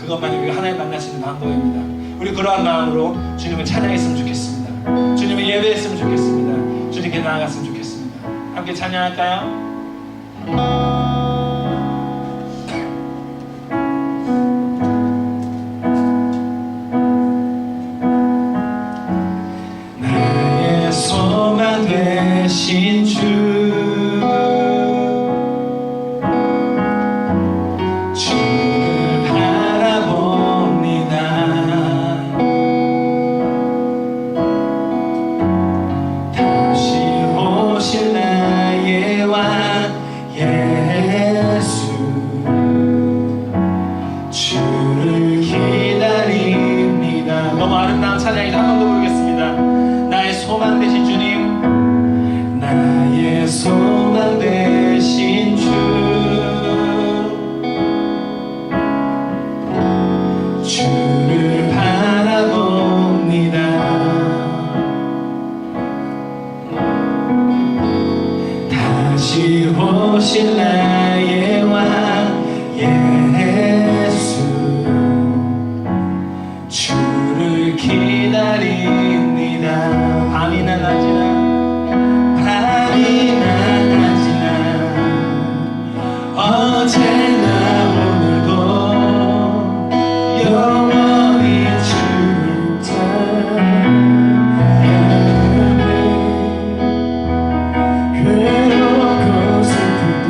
그것만이 우리가 하나님 만날 수 있는 방법입니다. 우리 그러한 마음으로 주님을 찬양했으면 좋겠습니다. 주님을 예배했으면 좋겠습니다. 주님께 나아갔으면 좋겠습니다. 함께 찬양할까요? 나의 소망 되신 주, 주를 바라봅니다. 나의 왕 예수, 주를 기다립니다. 너무 아름다운 찬양이다. 한 번 더 부르겠습니다. 나의 소망 되신 주님, 나의 소망 되신 주, 주를 바라봅니다. 다시 오실 나의 왕 예수, 주를 기다립니다. 밤이나 낮이나 어제나 오늘도 영원히 주를 괴롭고 슬플 때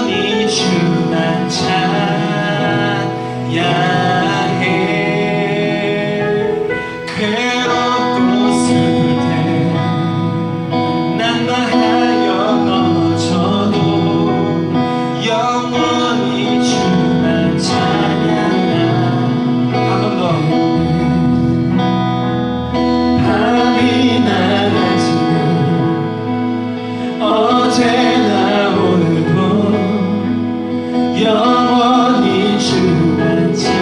영원히 주만 찬양해. 괴롭고 슬플 때 난만하여 넘어져도 영원히 주만 찬양하. 한 번 더. 밤이 나가지만 어제나 오늘도 영원히 주만 찬양해.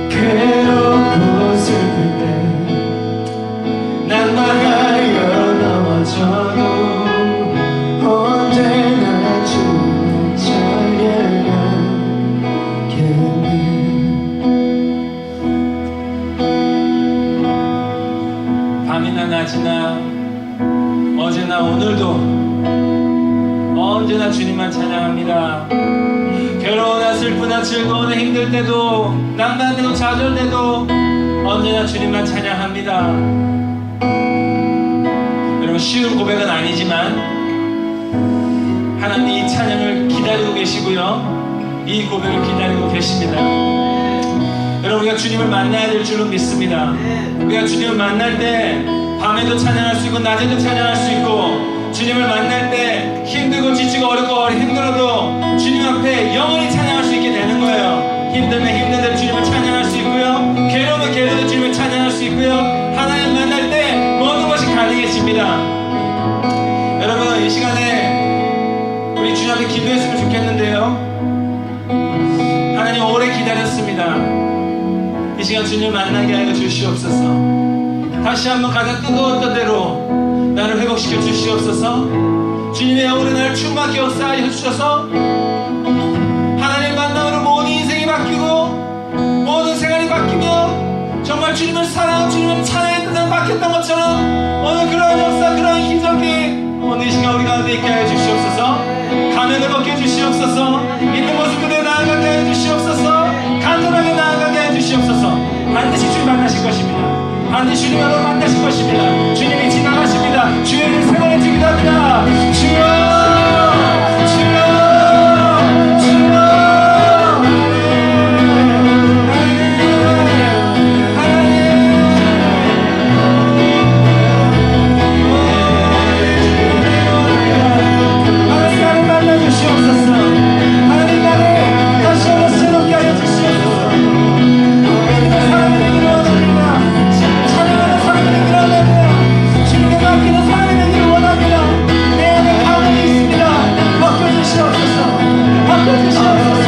괴롭고 슬플 때 난만하여 넘어져도 언제나 주만 찬양하겠네. 밤이나 낮이나 어제나 오늘도 언제나 주님만 찬양합니다. 괴로우나 슬프나 즐거우나 힘들 때도 난감되고 좌절돼도 언제나 주님만 찬양합니다. 여러분, 쉬운 고백은 아니지만 하나님 이 찬양을 기다리고 계시고요, 이 고백을 기다리고 계십니다. 여러분, 우리가 주님을 만나야 될 줄로 믿습니다. 우리가 주님을 만날 때 밤에도 찬양할 수 있고 낮에도 찬양할 수 있고, 주님을 만날 때 힘들고 지치고 어렵고 힘들어도 주님 앞에 영원히 찬양할 수 있게 되는 거예요. 힘들면 힘든 대로 주님을 찬양할 수 있고요, 괴로우면 괴로운 주님을 찬양할 수 있고요, 하나님 만날 때 모든 것이 가능해집니다. 여러분, 이 시간에 우리 주님 앞에 기도했으면 좋겠는데요, 하나님 오래 기다렸습니다. 이 시간 주님을 만나게 하여 주시옵소서. 다시 한번 가장 뜨거웠던 대로 나를 회복시켜 주시옵소서. 주님의 영으로 나를 충만케 역사하여 주셔서 하나님 만남으로 모든 인생이 바뀌고 모든 생활이 바뀌며 정말 주님을 사랑하고 주님을 찬양했던 사람 바뀌었던 것처럼 오늘 그러한 역사, 그러한 기적이 오늘 이 시간 우리 가운데 있게 하여 주시옵소서. 가면을 벗겨 주시옵소서. 있는 모습 그대로 나아가게 하여 주시옵소서. 간절하게 나아가게 하여 주시옵소서. 반드시 주님 만나실 것입니다. 반드시 주님 여러분 만나실 것입니다. 주님이 지나가십니다. 주의 이름 생활해 주기도 합니다. 주여, 주여, 주여. 하나님 나를 만나주시옵소서. 하나님 나를 다시 한번 새롭게 하여 주시옵소서. 사랑을 원합니다. 찬양하는 사랑을 원합니다. 주님께 맡기는 사랑을 원합니다. 내 안에 가만히 있습니다. 바꿔주시옵소서. 바꿔주시옵소서.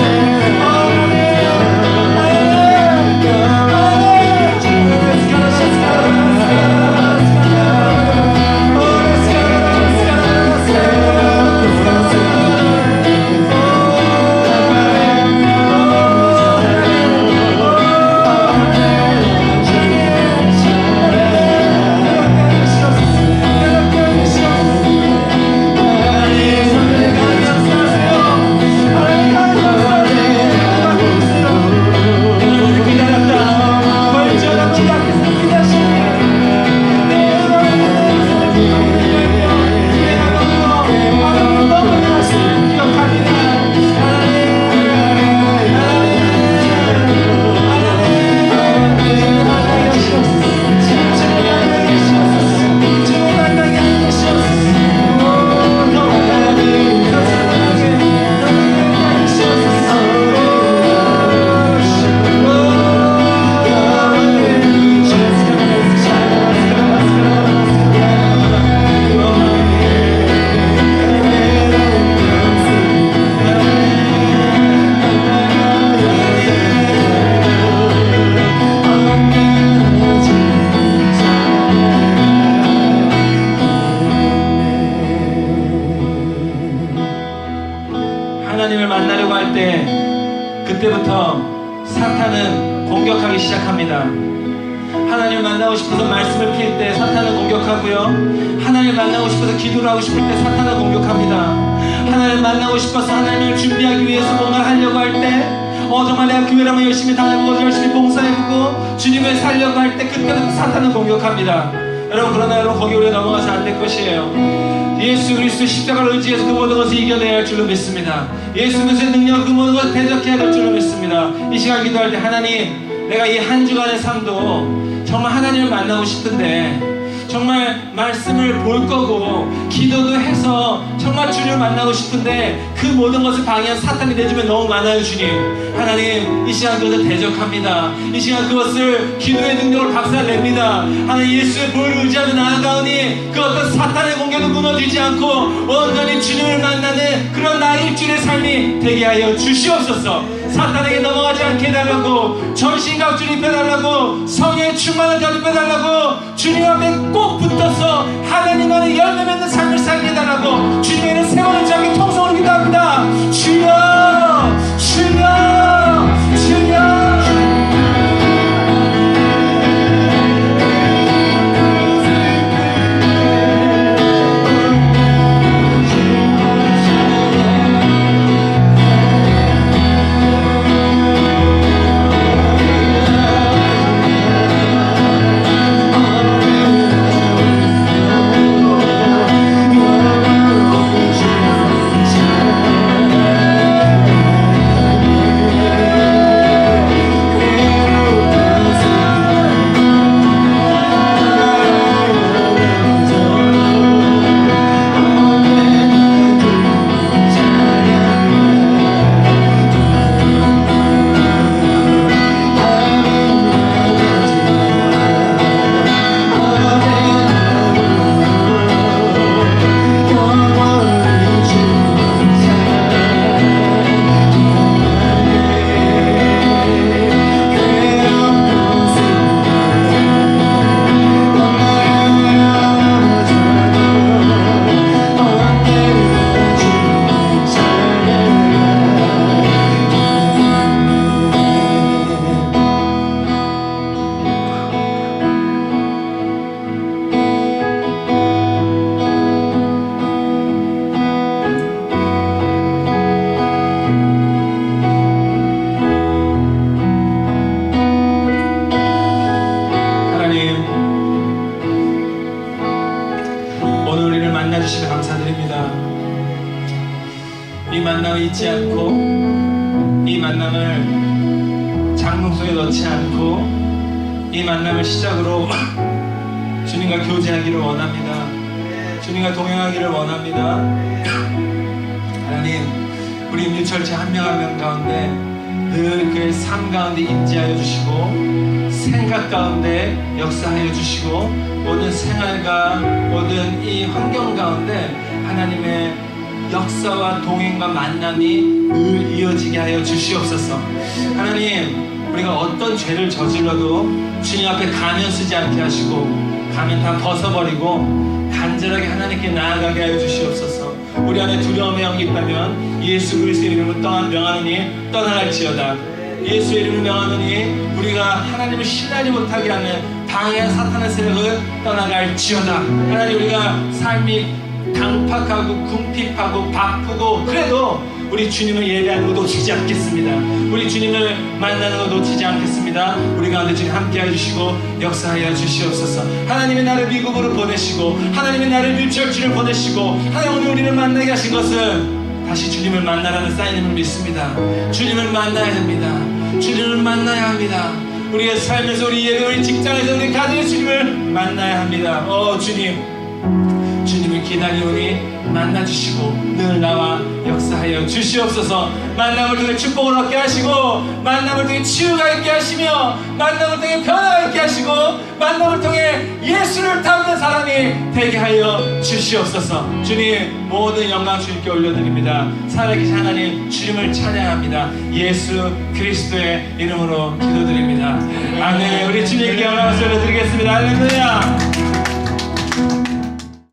하나님을 만나려고 할 때 그때부터 사탄은 공격하기 시작합니다. 하나님을 만나고 싶어서 말씀을 필 때 사탄을 공격하고요, 하나님을 만나고 싶어서 기도를 하고 싶을 때 사탄을 공격합니다. 하나님을 만나고 싶어서 하나님을 준비하기 위해서 뭔가를 하려고 할 때 정말 내가 교회라면 열심히 다니고 열심히 봉사해보고 주님을 살려고 할 때 그때부터 사탄을 공격합니다. 여러분, 그러나 여러분 거기 우리가 넘어가서 안 될 것이에요. 예수 그리스도의 십자가를 의지해서 그 모든 것을 이겨내야 할 줄로 믿습니다. 예수 그리스도의 능력 그 모든 것을 대적해야 될 줄로 믿습니다. 이 시간 기도할 때 하나님, 내가 이 한 주간의 삶도 정말 하나님을 만나고 싶은데 정말 말씀을 볼 거고 기도도 해서 정말 주님을 만나고 싶은데 그 모든 것을 방해한 사탄이 내 주변에 너무 많아요. 주님, 하나님, 이 시간 그것을 대적합니다. 이 시간 그것을 기도의 능력을 박살냅니다. 하나님, 예수의 보혈을 의지하며 나아가오니 그 어떤 사탄의 공격도 무너지지 않고 온전히 주님을 만나는 그런 나의 일주일의 삶이 되게 하여 주시옵소서. 사탄에게 넘어가지 않게 해달라고, 전신갑주를 입혀달라고, 성령의 충만한 자를 입혀달라고, 주님 앞에 꼭 붙어서 하나님 안에 열매 맺는 삶을 살게 해달라고 주님의 세월을 잡기 통성으로 기도합니다. 주여, 주여, 주여. 만나주시며 감사드립니다. 이 만남을 잊지 않고 이 만남을 장롱 속에 넣지 않고 이 만남을 시작으로 주님과 교제하기를 원합니다. 주님과 동행하기를 원합니다. 하나님, 우리 뉴철치 한 명 한 명 가운데 늘 그의 삶 가운데 임재하여 주시고 생각 가운데 역사하여 주시고 모든 생활과 모든 이 환경 가운데 하나님의 역사와 동행과 만남이 늘 이어지게 하여 주시옵소서. 하나님, 우리가 어떤 죄를 저질러도 주님 앞에 가면 쓰지 않게 하시고 가면 다 벗어버리고 간절하게 하나님께 나아가게 하여 주시옵소서. 우리 안에 두려움의 영이 있다면 예수 그리스도의 이름으로 명하노니 떠나갈지어다. 예수의 이름을 명하노니 우리가 하나님을 신뢰하지 못하게 하는 방해한 사탄의 세력을 떠나갈지어다. 하나님, 우리가 삶이 강팍하고 궁핍하고 바쁘고 그래도 우리 주님을 예배하는 거 놓치지 않겠습니다. 우리 주님을 만나는 거 놓치지 않겠습니다. 우리 가운데 지금 함께해 주시고 역사하여 주시옵소서. 하나님이 나를 미국으로 보내시고 하나님이 나를 뉴철치를 보내시고 하나님 오늘 우리를 만나게 하신 것은 다시 주님을 만나라는 사인임을 믿습니다. 주님을 만나야 됩니다. 주님을 만나야 합니다. 우리의 삶에서, 우리 예배, 우리 직장에서, 우리 가정의 주님을 만나야 합니다. 주님을 기다리오니 만나주시고 늘 나와 역사하여 주시옵소서. 만남을 통해 축복을 얻게 하시고 만남을 통해 치유가 있게 하시며 만남을 통해 변화가 있게 하시고 만남을 통해 예수를 닮는 사람이 되게 하여 주시옵소서. 주님, 모든 영광 주님께 올려드립니다. 살아계신 하나님, 주님을 찬양합니다. 예수 그리스도의 이름으로 기도드립니다. 아멘. 우리 주님께 영광을 올려드리겠습니다. 할렐루야.